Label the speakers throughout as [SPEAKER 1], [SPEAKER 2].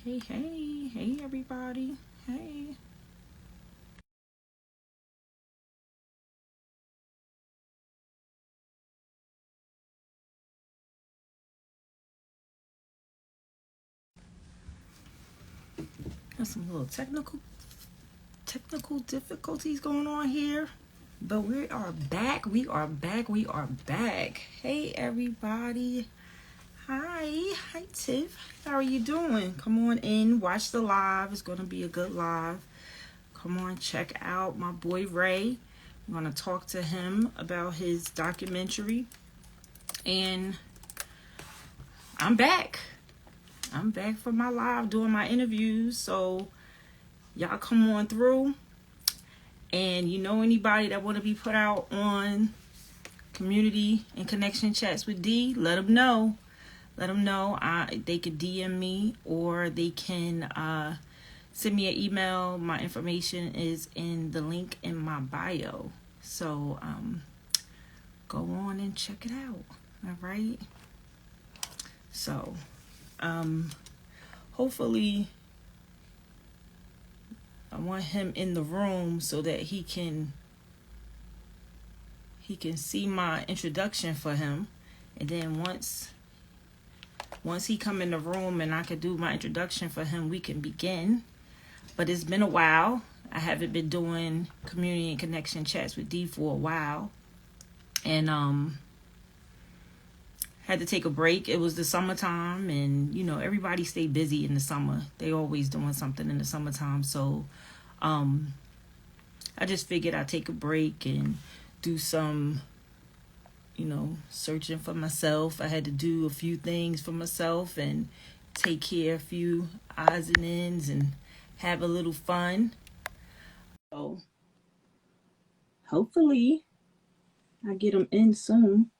[SPEAKER 1] Hey, everybody. Hey. Got some little technical difficulties going on here. But we are back. We are back. Hey, everybody. Hi, Tiff. How are you doing? Come on in. Watch the live. It's going to be a good live. Come on, check out my boy Ray. I'm going to talk to him about his documentary. And I'm back. I'm back for my live doing my interviews. So y'all come on through. And you know anybody that want to be put out on community and connection chats with D, let them know. Let them know. They could DM me or they can send me an email. My information is in the link in my bio. So go on and check it out. All right. So hopefully I want him in the room so that he can see my introduction for him, and then once he come in the room and I could do my introduction for him, we can begin. But it's been a while. I haven't been doing community and connection chats with D for a while, and had to take a break. It was the summertime, and you know everybody stay busy in the summer. They always doing something in the summertime, so I just figured I'd take a break and do some, searching for myself. I had to do a few things for myself and take care of a few odds and ends and have a little fun. So hopefully I get them in soon.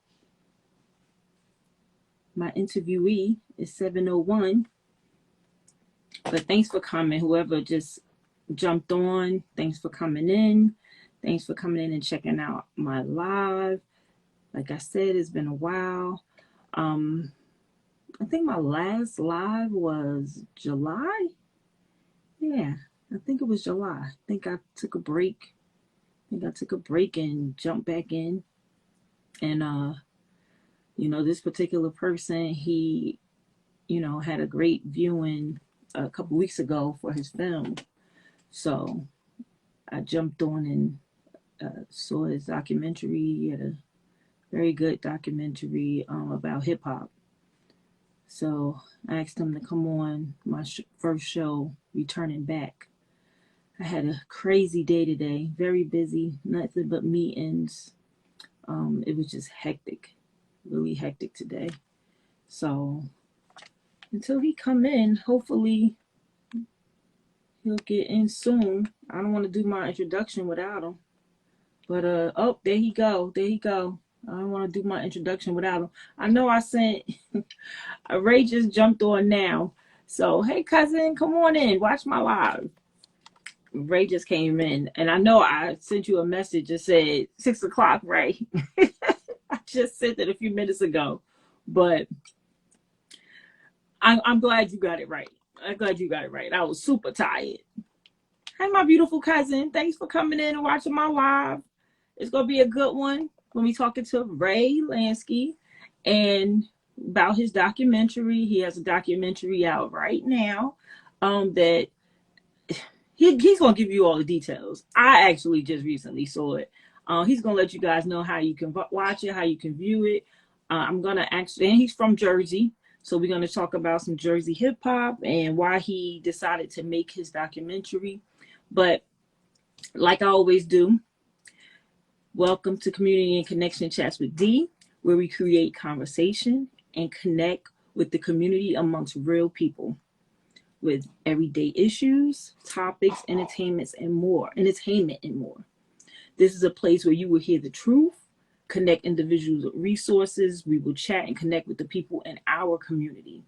[SPEAKER 1] My interviewee is 7:01. But thanks for coming. Whoever just jumped on, thanks for coming in. Thanks for coming in and checking out my live. Like I said, it's been a while. I think my last live was July. Yeah, I think it was July. I think I took a break. And jumped back in. And this particular person, he, had a great viewing a couple weeks ago for his film. So I jumped on and saw his documentary. He had a very good documentary about hip hop. So I asked him to come on my first show, returning back. I had a crazy day today, very busy, nothing but meetings. It was just hectic, really hectic today. So until he come in, hopefully he'll get in soon. I don't want to do my introduction without him. But oh, there he go. I don't want to do my introduction without him. I know I sent Ray just jumped on now. So hey cousin, come on in. Watch my live. Ray just came in, and I know I sent you a message that said 6:00, Ray. I just sent it a few minutes ago, but I'm glad you got it right. I was super tired. Hey, my beautiful cousin. Thanks for coming in and watching my live. It's going to be a good one when we talking to Ray Landski and about his documentary. He has a documentary out right now that he's going to give you all the details. I actually just recently saw it. He's going to let you guys know how you can watch it, how you can view it. I'm going to actually, and he's from Jersey. So we're going to talk about some Jersey hip hop and why he decided to make his documentary. But like I always do, welcome to Community and Connection Chats with D, where we create conversation and connect with the community amongst real people with everyday issues, topics, entertainment and more. This is a place where you will hear the truth, connect individuals with resources. We will chat and connect with the people in our community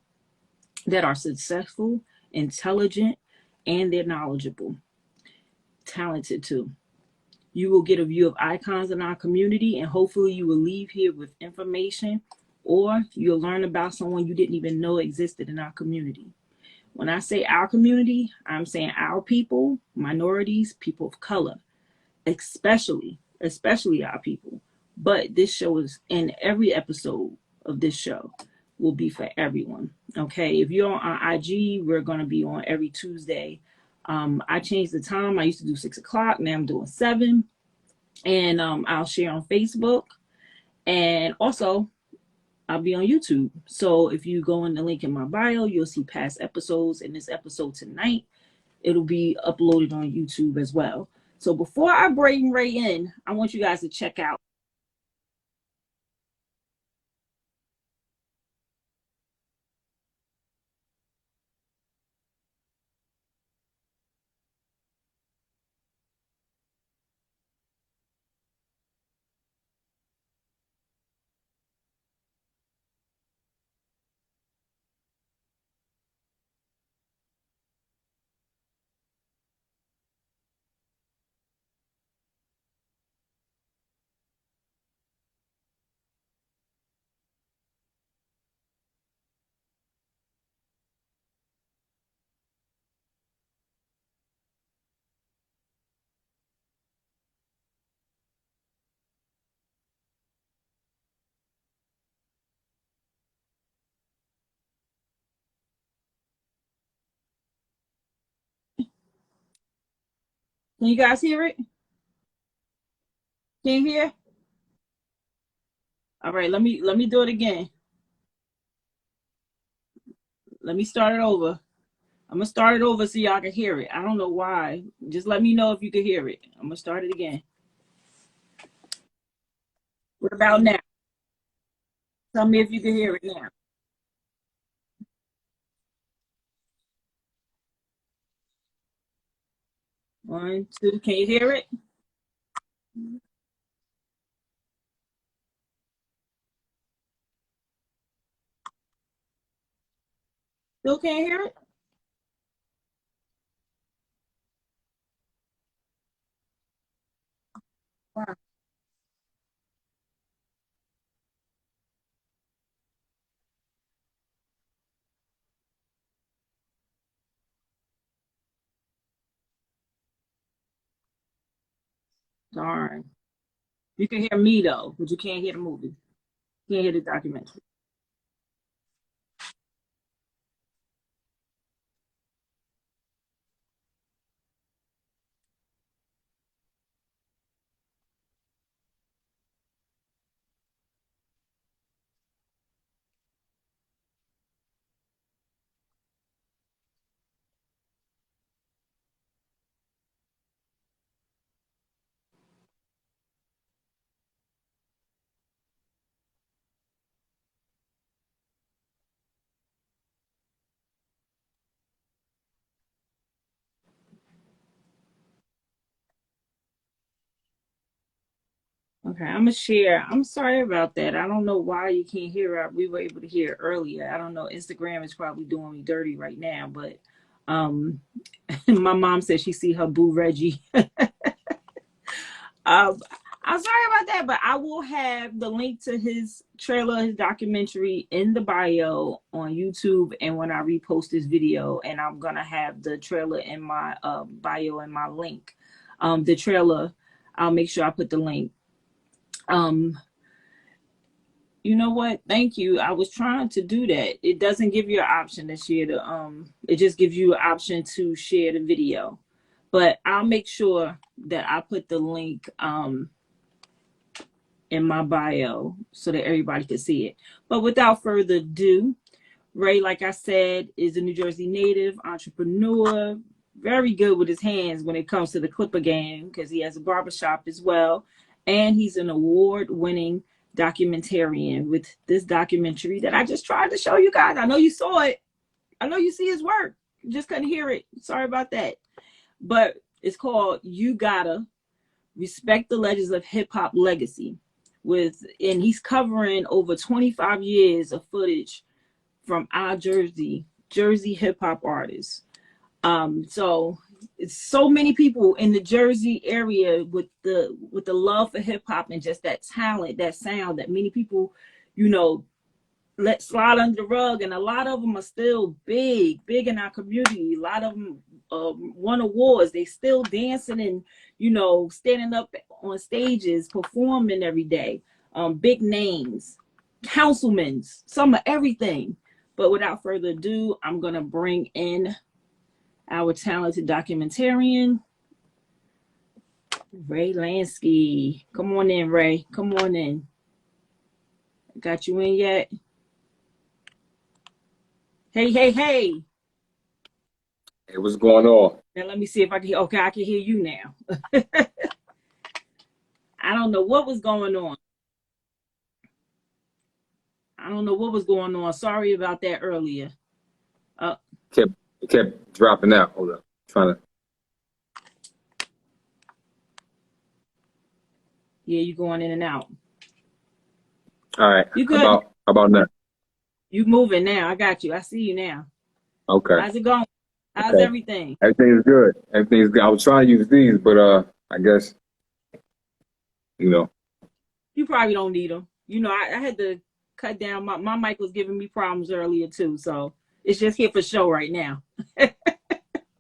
[SPEAKER 1] that are successful, intelligent, and they're knowledgeable, talented too. You will get a view of icons in our community, and hopefully you will leave here with information, or you'll learn about someone you didn't even know existed in our community. When I say our community, I'm saying our people, minorities, people of color, especially our people. But this show is in every episode of this show will be for everyone. Okay. If you're on IG, we're going to be on every Tuesday. I changed the time. I used to do 6 o'clock. Now I'm doing 7. And I'll share on Facebook. And also, I'll be on YouTube. So if you go in the link in my bio, you'll see past episodes. And this episode tonight, it'll be uploaded on YouTube as well. So before I bring Ray in, I want you guys to check out. Can you guys hear it? Can you hear? All right, let me do it again. Let me start it over. I'm gonna start it over so y'all can hear it. I don't know why. Just let me know if you can hear it. I'm gonna start it again. What about now? Tell me if you can hear it now. 1, 2. Can you hear it? Still can't hear it? Wow. Darn. You can hear me though, but you can't hear the movie. You can't hear the documentary. Okay, I'm gonna share. I'm sorry about that. I don't know why you can't hear it. We were able to hear it earlier. I don't know. Instagram is probably doing me dirty right now, but um my mom said she see her boo Reggie. um I'm sorry about that, but I will have the link to his trailer, his documentary in the bio on YouTube and when I repost this video, and I'm gonna have the trailer in my bio and my link. The trailer, I'll make sure I put the link. Um You know what? Thank you. I was trying to do that. It doesn't give you an option to share the it just gives you an option to share the video. But I'll make sure that I put the link in my bio so that everybody can see it. But without further ado, Ray, like I said, is a New Jersey native, entrepreneur, very good with his hands when it comes to the clipper game because he has a barbershop as well. And he's an award-winning documentarian with this documentary that I just tried to show you guys. I know you saw it. I know you see his work. You just couldn't hear it. Sorry about that. But it's called You Gotta Respect the Legends of Hip Hop Legacy. And he's covering over 25 years of footage from our Jersey hip hop artists. So it's so many people in the Jersey area with the love for hip hop and just that talent, that sound that many people, you know, let slide under the rug, and a lot of them are still big in our community. A lot of them won awards. They still dancing and, you know, standing up on stages, performing every day. Big names, councilmen, some of everything. But without further ado, I'm gonna bring in our talented documentarian, Ray Landski. Come on in, Ray. Come on in. Got you in yet? Hey, hey, hey.
[SPEAKER 2] Hey, what's going on?
[SPEAKER 1] Now let me see if I can. Okay, I can hear you now. I don't know what was going on. Sorry about that earlier.
[SPEAKER 2] It kept dropping out. Hold up. Trying to.
[SPEAKER 1] Yeah, you going in and out.
[SPEAKER 2] All right.
[SPEAKER 1] You good?
[SPEAKER 2] How about now?
[SPEAKER 1] You moving now. I got you. I see you now.
[SPEAKER 2] Okay.
[SPEAKER 1] How's it going? How's
[SPEAKER 2] Okay.
[SPEAKER 1] everything?
[SPEAKER 2] Everything's good. Everything's good. I was trying to use these, but I guess you
[SPEAKER 1] You probably don't need them. You know, I had to cut down. My mic was giving me problems earlier too, so it's just here for show right now.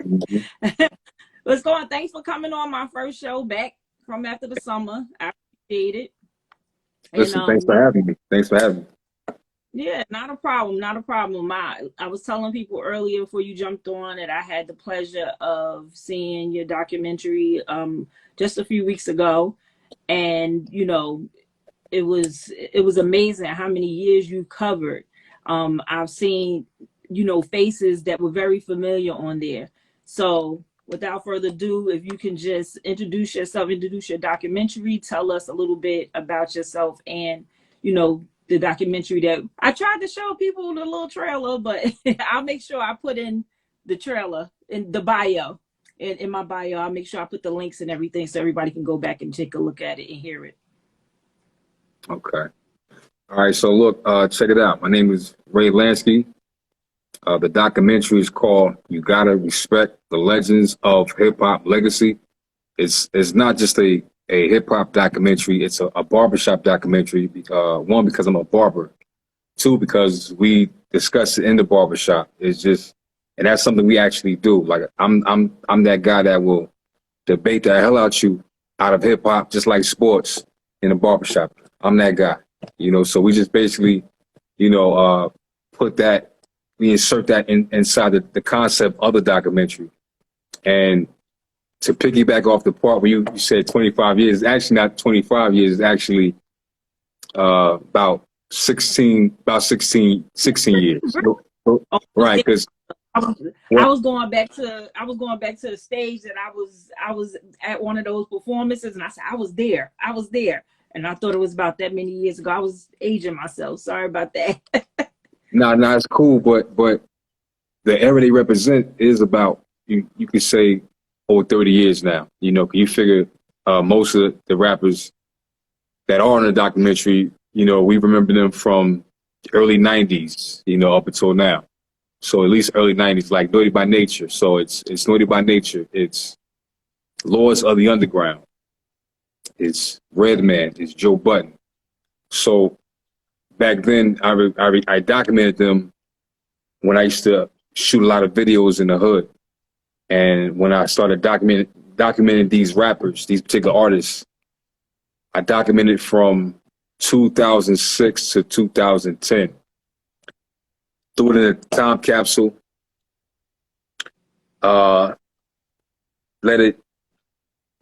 [SPEAKER 2] Mhm.
[SPEAKER 1] Let's go on. Thanks for coming on my first show back from after the summer. I appreciate it.
[SPEAKER 2] Listen,
[SPEAKER 1] And
[SPEAKER 2] thanks for having me. Thanks for having me.
[SPEAKER 1] yeah, not a problem. Not a problem. I was telling people earlier before you jumped on that I had the pleasure of seeing your documentary just a few weeks ago. And, you know, it was amazing how many years you covered. I've seen, you know, faces that were very familiar on there. So without further ado, if you can just introduce yourself, introduce your documentary, tell us a little bit about yourself and, you know, the documentary that I tried to show people the little trailer, but I'll make sure I put in the trailer in the bio. In my bio, I'll make sure I put the links and everything so everybody can go back and take a look at it and hear it.
[SPEAKER 2] Okay. All right. So look, check it out. My name is Ray Landski. The documentary is called "You Gotta Respect the Legends of Hip Hop Legacy." It's not just a hip hop documentary. It's a barbershop documentary. One, because I'm a barber. Two, because we discuss it in the barbershop. It's just, and that's something we actually do. Like I'm that guy that will debate the hell out of hip hop, just like sports in the barbershop. I'm that guy, you know. So we just basically, you know, we insert that inside the concept of the documentary. And to piggyback off the part where you said 25 years, it's actually not 25 years. It's actually about 16 years.
[SPEAKER 1] Oh,
[SPEAKER 2] Right, because
[SPEAKER 1] I was going back to the stage that I was at one of those performances, and I said I was there, and I thought it was about that many years ago. I was aging myself. Sorry about that.
[SPEAKER 2] no, it's cool, but the era they represent is about you could say over 30 years now. You know, you figure most of the rappers that are in the documentary, you know, we remember them from the early 90s, you know, up until now. So at least early 90s, like Naughty by Nature. So it's Naughty by Nature. It's Lords of the Underground. It's Redman. It's Joe Budden. So back then, I documented them when I used to shoot a lot of videos in the hood. And when I started documenting these rappers, these particular artists, I documented from 2006 to 2010. Threw it in a time capsule, let it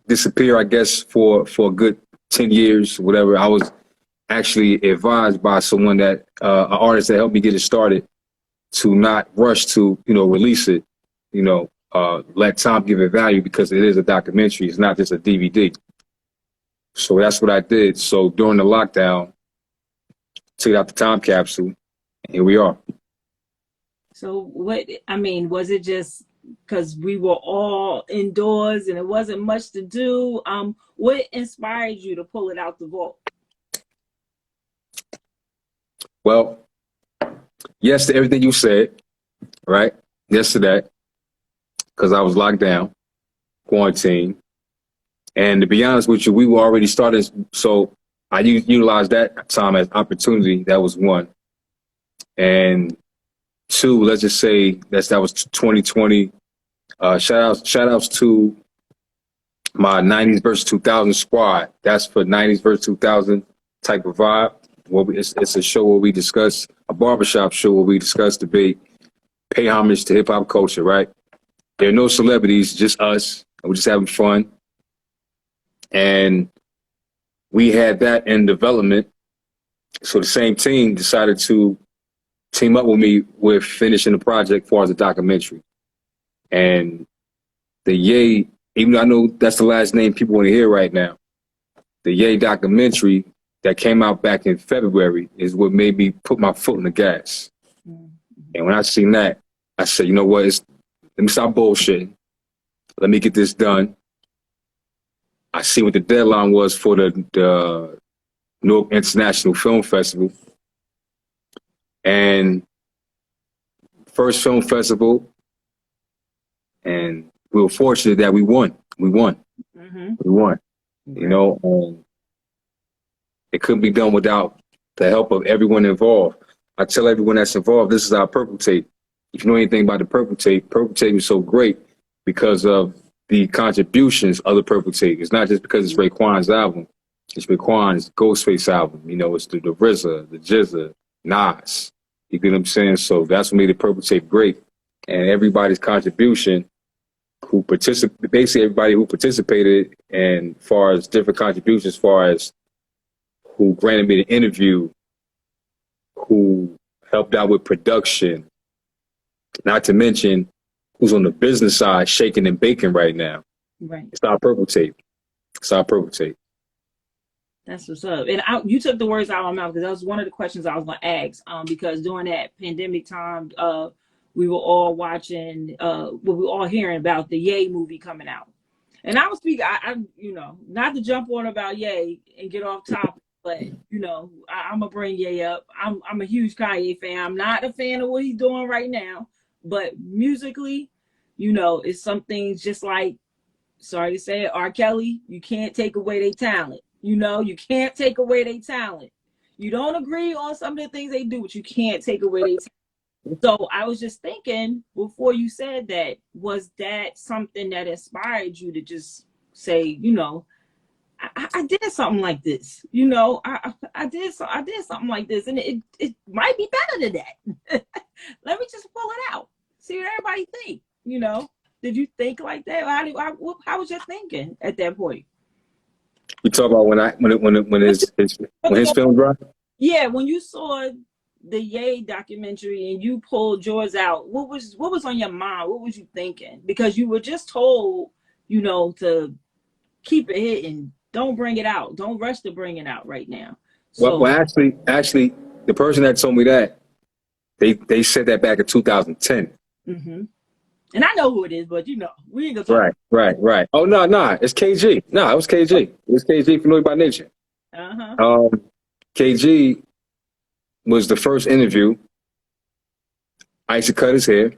[SPEAKER 2] disappear, I guess, for a good 10 years, whatever. I was actually advised by someone an artist that helped me get it started, to not rush to, you know, release it, you know, let time give it value, because it is a documentary. It's not just a DVD. So that's what I did. So during the lockdown, took out the time capsule, and here we are.
[SPEAKER 1] So was it just because we were all indoors and it wasn't much to do? What inspired you to pull it out the vault?
[SPEAKER 2] Well, yes to everything you said, right? Yes to that, because I was locked down, quarantined. And to be honest with you, we were already started. So I utilized that time as opportunity. That was one. And two, let's just say that was 2020. Shout outs to my 90s versus 2000 squad. That's for 90s versus 2000 type of vibe. It's a show where we discuss, a barbershop show where we discuss, debate, pay homage to hip hop culture, right? There are no celebrities, just us. We're just having fun. And we had that in development. So the same team decided to team up with me with finishing the project as far as the documentary. And the Ye, even though I know that's the last name people want to hear right now, the Ye documentary that came out back in February is what made me put my foot on the gas. And when I seen that, I said, you know what, let me stop bullshitting. Let me get this done. I see what the deadline was for the Newark International Film Festival. And first film festival, and we were fortunate that we won. We won. We won. You know, it couldn't be done without the help of everyone involved. I tell everyone that's involved, this is our purple tape. If you know anything about the purple tape is so great because of the contributions of the purple tape. It's not just because it's Raekwon's album. It's Raekwon's Ghostface album. You know, it's the RZA, the Jizza, Nas. You get what I'm saying? So that's what made the purple tape great. And everybody's contribution who participated, basically everybody who participated, and as far as different contributions, as far as who granted me the interview, who helped out with production, not to mention who's on the business side shaking and baking right now.
[SPEAKER 1] Right.
[SPEAKER 2] It's our purple tape. It's our purple tape.
[SPEAKER 1] That's what's up. And you took the words out of my mouth because that was one of the questions I was going to ask. Because during that pandemic time, we were all watching, we were all hearing about the Ye movie coming out. And I was speaking, I you know, not to jump on about Ye and get off topic, but you know, I'm gonna bring Ye up. I'm a huge Kanye fan. I'm not a fan of what he's doing right now, but musically, you know, it's some things just like, sorry to say it, R. Kelly. You can't take away their talent. You know, you can't take away their talent. You don't agree on some of the things they do, but you can't take away their talent. So I was just thinking before you said that, was that something that inspired you to just say, you know, I did something like this, you know, I did something like this, and it might be better than that. Let me just pull it out, see what everybody think. You know, did you think like that? How was your thinking at that point?
[SPEAKER 2] You talk about when his film dropped?
[SPEAKER 1] Yeah, when you saw the Ye documentary and you pulled yours out, what was on your mind? What was you thinking? Because you were just told, you know, to keep it hidden. Don't bring it out. Don't rush to bring it out right now. So,
[SPEAKER 2] well, actually, the person that told me that, they said that back in 2010.
[SPEAKER 1] Mm-hmm. And I know who it is, but you know, we ain't gonna talk.
[SPEAKER 2] Right. Oh no, it's KG. No, it was KG. It was KG from Noise by Nature. KG was the first interview. I used to cut his hair,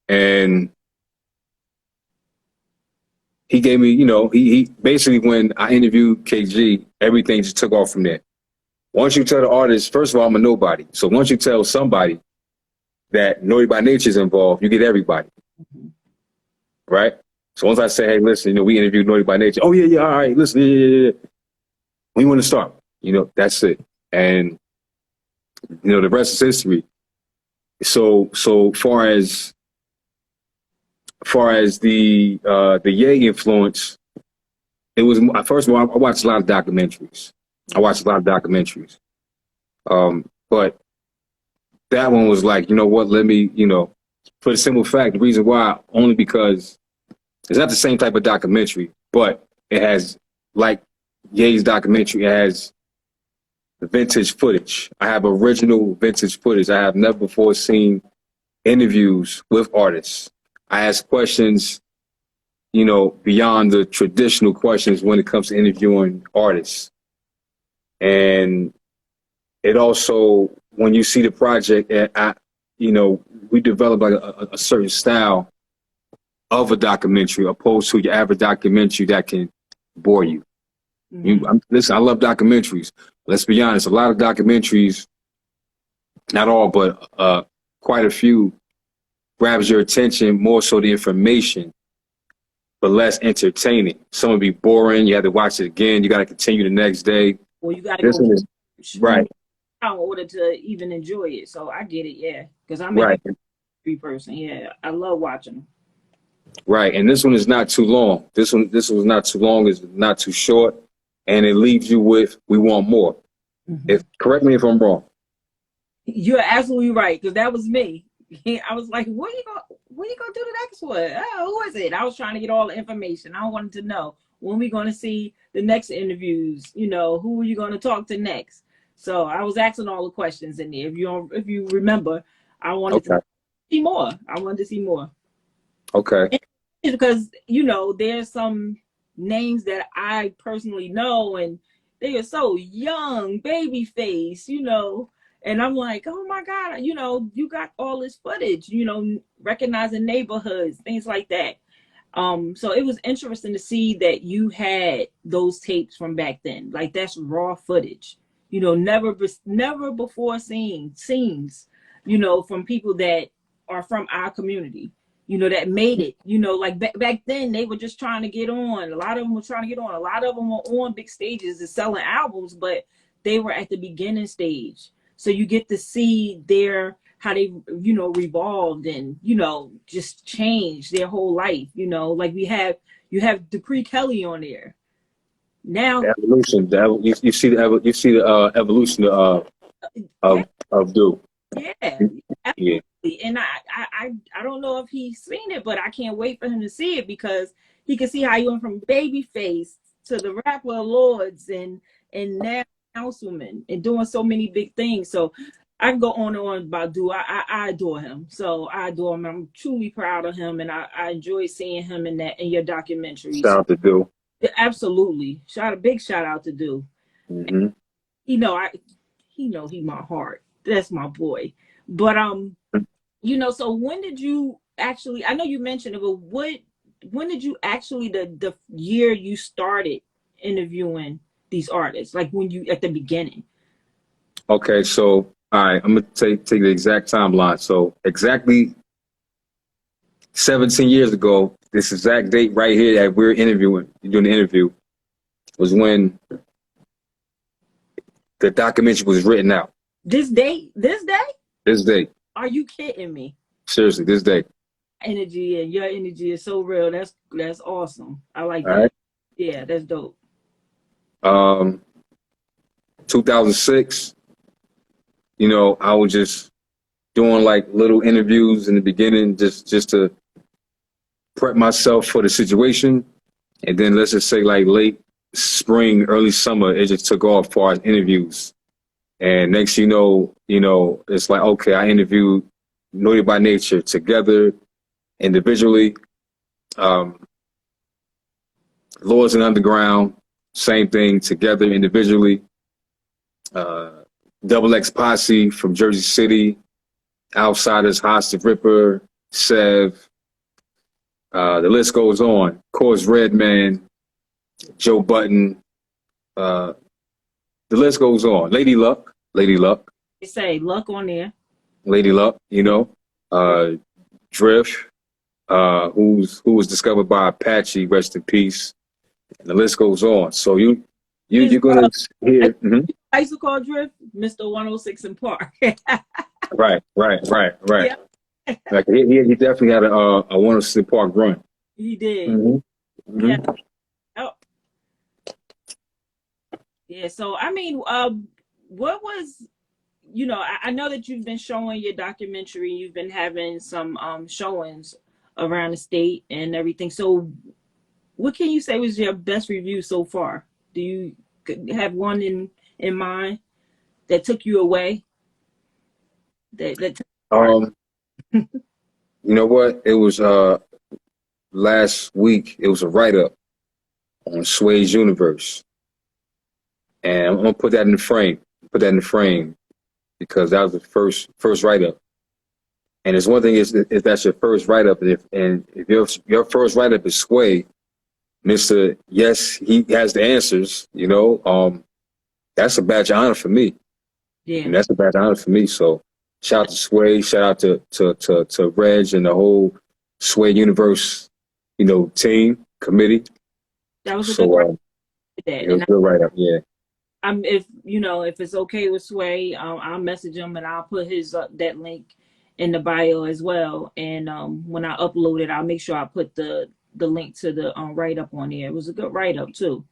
[SPEAKER 2] and he gave me, you know, he basically, when I interviewed KG, everything just took off from there. Once you tell the artist, first of all, I'm a nobody. So once you tell somebody that Noise by Nature is involved, you get everybody. Right? So once I say, hey, listen, you know, we interviewed Noise by Nature. Oh, yeah, all right, listen, yeah. When you want to start? You know, that's it. And, you know, the rest is history. So far as the Ye influence, it was, first of all, I watched a lot of documentaries. But that one was like, you know what, let me, you know, for the simple fact, the reason why, only because it's not the same type of documentary, but it has, like Ye's documentary, it has the vintage footage. I have original vintage footage. I have never before seen interviews with artists. I ask questions, you know, beyond the traditional questions when it comes to interviewing artists. And it also, when you see the project, you know, we developed like a certain style of a documentary opposed to your average documentary that can bore you. Listen, I love documentaries. Let's be honest, a lot of documentaries not all, but quite a few, grabs your attention more so the information, but less entertaining. Some would be boring. You have to watch it again. You got to continue the next day.
[SPEAKER 1] Well, you got to
[SPEAKER 2] This
[SPEAKER 1] go
[SPEAKER 2] one is right,
[SPEAKER 1] in order to even enjoy it. So I get it, yeah. Because I'm a
[SPEAKER 2] right,
[SPEAKER 1] person, yeah. I love watching them.
[SPEAKER 2] right. And this one is not too long. This one's not too long. It's not too short, and it leaves you with we want more. If correct me if I'm wrong.
[SPEAKER 1] You're absolutely right, because that was me. I was like, what are you gonna do the next one? Oh, who is it? I was trying to get all the information. I wanted to know when we're gonna see the next interviews, who are you gonna talk to next? So I was asking all the questions in there. If you remember, I wanted to see more. I wanted to see more.
[SPEAKER 2] Okay.
[SPEAKER 1] And because there's some names that I personally know, and they are so young, baby face, and I'm like, oh my God, you got all this footage, recognizing neighborhoods, things like that. So it was interesting to see that you had those tapes from back then. Like, that's raw footage, never before seen scenes, from people that are from our community, that made it, like back then they were just trying to get on. A lot of them were trying to get on. A lot of them were on big stages and selling albums, but they were at the beginning stage. So you get to see how they, revolved and, just changed their whole life, like you have Dupree Kelly on there. Now
[SPEAKER 2] The evolution, you see the evolution of Duke.
[SPEAKER 1] Yeah,
[SPEAKER 2] Yeah.
[SPEAKER 1] absolutely. And I don't know if he's seen it, but I can't wait for him to see it, because he can see how he went from Babyface to the rapper Lords and now councilman and doing so many big things. So I can go on and on about Duke. I adore him. So I adore him. I'm truly proud of him, and I enjoy seeing him in your documentaries.
[SPEAKER 2] Shout out to Duke.
[SPEAKER 1] Yeah, absolutely. Big shout out to Duke.
[SPEAKER 2] Mm-hmm.
[SPEAKER 1] He my heart. That's my boy. But so when did you actually, I know you mentioned it, but when did you actually, the year you started interviewing these artists, like when you at the beginning?
[SPEAKER 2] Okay, so all right, I'm gonna take the exact timeline. So exactly 17 years ago, this exact date right here that we're doing the interview, was when the documentary was written out.
[SPEAKER 1] This day?
[SPEAKER 2] This day.
[SPEAKER 1] Are you kidding me?
[SPEAKER 2] Seriously, this day.
[SPEAKER 1] Energy, and your energy is so real. That's awesome. I like that.
[SPEAKER 2] Right.
[SPEAKER 1] Yeah, that's dope.
[SPEAKER 2] 2006, I was just doing like little interviews in the beginning, just to prep myself for the situation. And then let's just say like late spring, early summer, it just took off for our interviews. And next you know, it's like, okay, I interviewed Naughty by Nature together, individually. Lords and Underground, same thing, together, individually. Double X Posse from Jersey City, Outsiders, Hostage Ripper, Sev. The list goes on. Of course, Redman, Joe Button. The list goes on. Lady Luck.
[SPEAKER 1] They say Luck on there.
[SPEAKER 2] Lady Luck, Drift, who was discovered by Apache, rest in peace. And the list goes on. So you're gonna hear.
[SPEAKER 1] I used to call Drift Mr. 106 in Park.
[SPEAKER 2] Right.
[SPEAKER 1] Yeah.
[SPEAKER 2] Like he definitely had a 106 in Park run.
[SPEAKER 1] He did.
[SPEAKER 2] Mm-hmm.
[SPEAKER 1] Yeah. Oh. Yeah. So I mean, what was, I know that you've been showing your documentary. You've been having some showings around the state and everything. So what can you say was your best review so far? Do you have one in mind that took you away?
[SPEAKER 2] You know what? It was last week. It was a write-up on Sway's Universe, and I'm gonna put that in the frame. Because that was the first write-up. And it's one thing is if that's your first write-up, and if your first write-up is Sway, Mr. Yes, he has the answers, that's a badge of honor for me.
[SPEAKER 1] Yeah.
[SPEAKER 2] And that's a badge of honor for me. So Shout out to Sway. Shout out to Reg and the whole Sway Universe, team committee.
[SPEAKER 1] That was a good write
[SPEAKER 2] So
[SPEAKER 1] up. That.
[SPEAKER 2] it was
[SPEAKER 1] And
[SPEAKER 2] a good write up. Yeah.
[SPEAKER 1] if it's okay with Sway, I'll message him and I'll put his that link in the bio as well. And when I upload it, I'll make sure I put the link to the write up on there. It was a good write up too.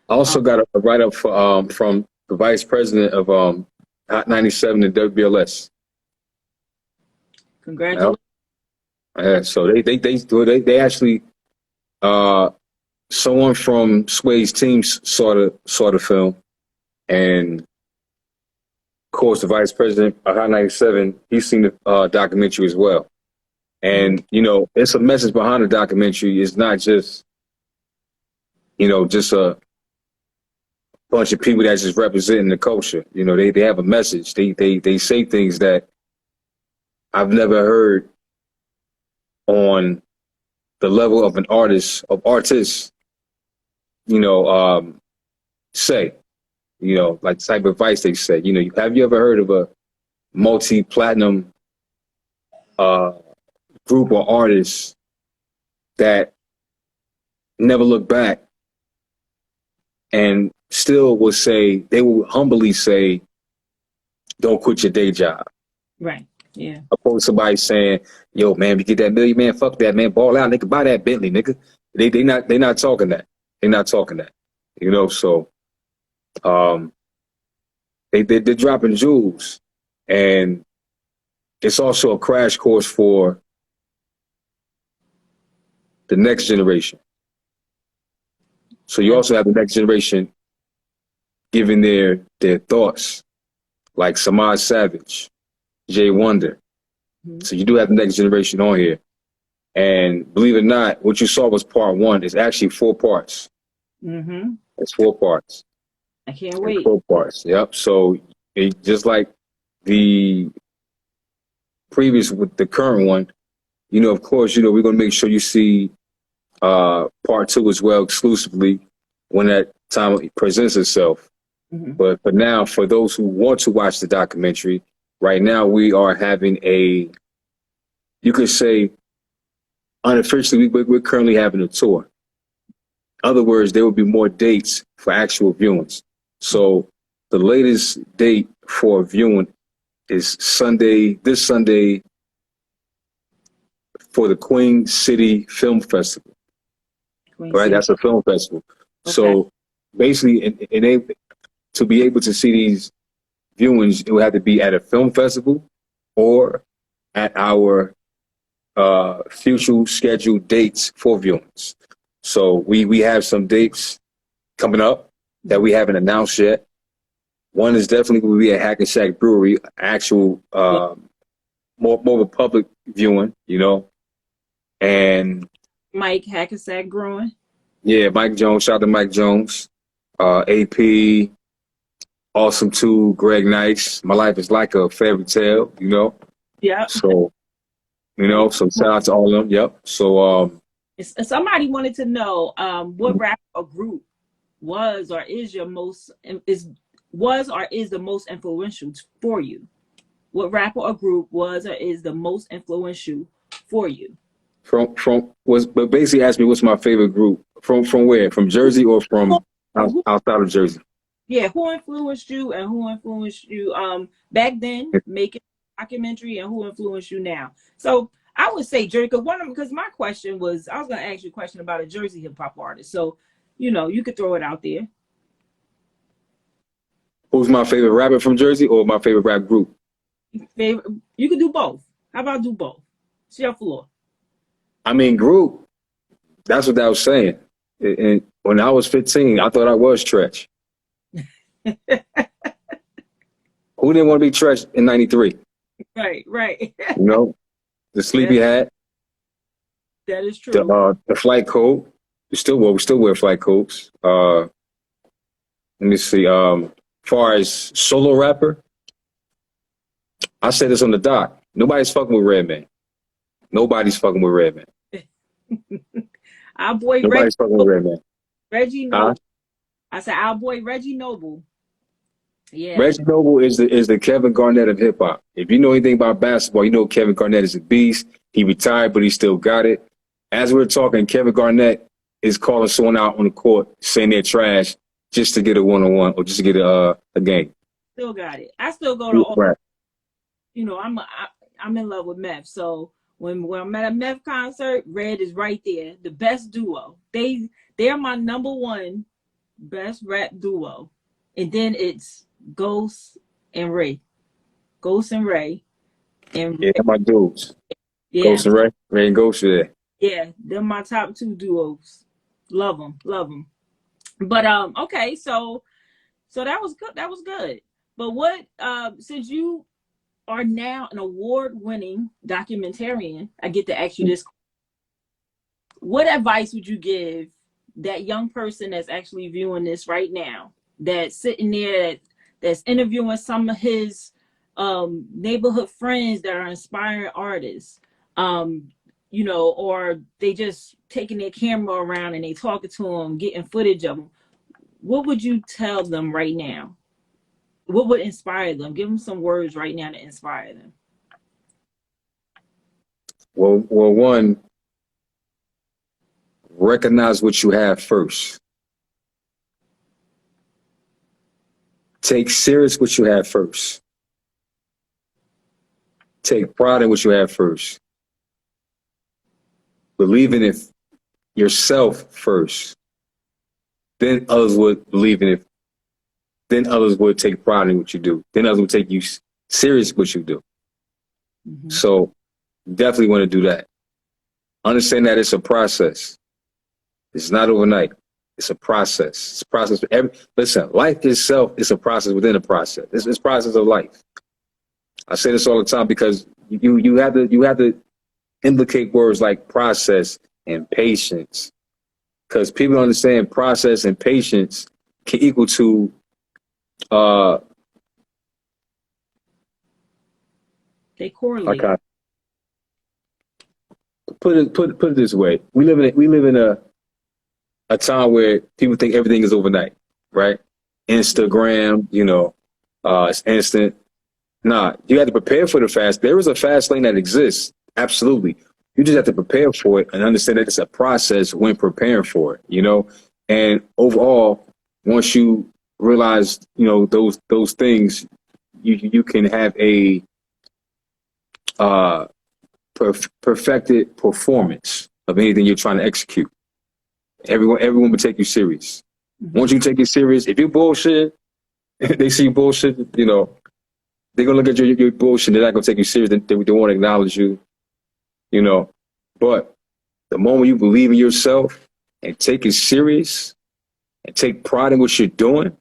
[SPEAKER 2] I also got a write up from the vice president of Hot 97 and WBLS.
[SPEAKER 1] Congratulations.
[SPEAKER 2] Yeah, so they actually someone from Sway's team saw the film, and of course the vice president of Hot 97, he's seen the documentary as well. And it's a message behind the documentary. It's not just just a bunch of people that's just representing the culture. They have a message. They say things that I've never heard on the level of artists, say, like the type of advice they say. Have you ever heard of a multi-platinum group or artists that never look back and still will say, they will humbly say, don't quit your day job.
[SPEAKER 1] Right. Yeah.
[SPEAKER 2] Opposed to somebody saying, yo, man, we get that million, man, fuck that, man, ball out, nigga, buy that Bentley, nigga. They not talking that. They're not talking that. So they're dropping jewels. And it's also a crash course for the next generation. So you also have the next generation giving their thoughts, like Samaj Savage, Jay Wonder. Mm-hmm. So you do have the next generation on here. And believe it or not, what you saw was part one. It's actually 4 parts.
[SPEAKER 1] Mm-hmm.
[SPEAKER 2] It's 4 parts.
[SPEAKER 1] I can't wait.
[SPEAKER 2] 4 parts. Yep. So just like the previous with the current one, of course, we're going to make sure you see part 2 as well exclusively when that time presents itself. Mm-hmm. But for now, for those who want to watch the documentary, right now we are having you could say, unofficially, we're currently having a tour. In other words, there will be more dates for actual viewings. So the latest date for viewing is this Sunday, for the Queen City Film Festival. Right, that's a film festival. Okay. So basically, to be able to see these viewings, it would have to be at a film festival or at our future scheduled dates for viewings. So we have some dates coming up that we haven't announced yet. One is definitely going to be at Hackensack Brewery, actual more of a public viewing, and
[SPEAKER 1] Mike Hackensack Brewing. Yeah,
[SPEAKER 2] Mike Jones. Shout out to Mike Jones. AP, Awesome 2, Greg Nice. My life is like a fairy tale,
[SPEAKER 1] Yeah.
[SPEAKER 2] So, so shout out to all of them. Yep. So,
[SPEAKER 1] somebody wanted to know what rap or group was or is the most influential for you? What rapper or group was or is the most influential for you? But
[SPEAKER 2] basically asked me what's my favorite group from where? From Jersey or from outside of Jersey?
[SPEAKER 1] Yeah, who influenced you and who influenced you back then making a documentary and who influenced you now? So I would say Jersey, because my question was, I was going to ask you a question about a Jersey hip hop artist. So, you could throw it out there.
[SPEAKER 2] Who's my favorite rapper from Jersey or my favorite rap group?
[SPEAKER 1] You could do both. How about do both? It's your floor.
[SPEAKER 2] I mean, group. That's what I was saying. And when I was 15, I thought I was Tretch. Who didn't want to be Tretch in '93?
[SPEAKER 1] Right.
[SPEAKER 2] The sleepy hat.
[SPEAKER 1] That is true.
[SPEAKER 2] The flight coat. We still wear flight coats. Let me see. Far as solo rapper, I said this on the doc. Nobody's fucking with Redman. Nobody's fucking with Redman.
[SPEAKER 1] Our boy
[SPEAKER 2] Nobody's fucking with Redman.
[SPEAKER 1] Reggie Noble. I said our boy Reggie Noble. Yeah,
[SPEAKER 2] Reggie Noble is the Kevin Garnett of hip hop. If you know anything about basketball, you know Kevin Garnett is a beast. He retired, but he still got it. As we're talking, Kevin Garnett is calling someone out on the court saying they're trash just to get a one-on-one or just to get a game.
[SPEAKER 1] still got it. I still go to all.
[SPEAKER 2] Right.
[SPEAKER 1] You know, I'm in love with Meth. So when I'm at a Meth concert, Red is right there, the best duo. They're my number one best rap duo, and then it's Ghost and Ray, Ghost and Ray, and
[SPEAKER 2] Yeah, my dudes.
[SPEAKER 1] yeah,
[SPEAKER 2] Ghost and Ray. Ray and Ghost, yeah.
[SPEAKER 1] yeah, they're my top two duos. Love them, love them. But okay, so that was good. That was good. But what since you are now an award-winning documentarian, I get to ask you this: what advice would you give that young person that's actually viewing this right now, that's sitting there, that's interviewing some of his neighborhood friends that are inspiring artists, you know, or they just taking their camera around and they talking to them, getting footage of them? What would you tell them right now? What would inspire them? Give them some words right now to inspire them.
[SPEAKER 2] Well, one, recognize what you have first. Take serious what you have first. Take pride in what you have first. Believe in it yourself first. Then others would believe in it. Then others would take pride in what you do. Then others would take you serious what you do.
[SPEAKER 1] Mm-hmm.
[SPEAKER 2] So definitely want to do that. Understand that it's a process. It's not overnight. It's a process. It's a process for listen, life itself is a process within a process. It's a process of life. I say this all the time because you have to implicate words like process and patience. Because people don't understand process and patience can equal to
[SPEAKER 1] they correlate.
[SPEAKER 2] okay. Put it this way. We live in a time where people think everything is overnight, right? Instagram, you know, it's instant. Nah, you have to prepare for the fast. There is a fast lane that exists. Absolutely. You just have to prepare for it and understand that it's a process when preparing for it, you know? And overall, once you realize, you know, those things, you can have a perfected performance of anything you're trying to execute. Everyone will take you serious.
[SPEAKER 1] Mm-hmm.
[SPEAKER 2] Once you take it serious, if you bullshit, they see you bullshit, you know, they're gonna look at your bullshit. They're not gonna take you serious. They won't acknowledge you, you know. But the moment you believe in yourself and take it serious and take pride in what you're doing,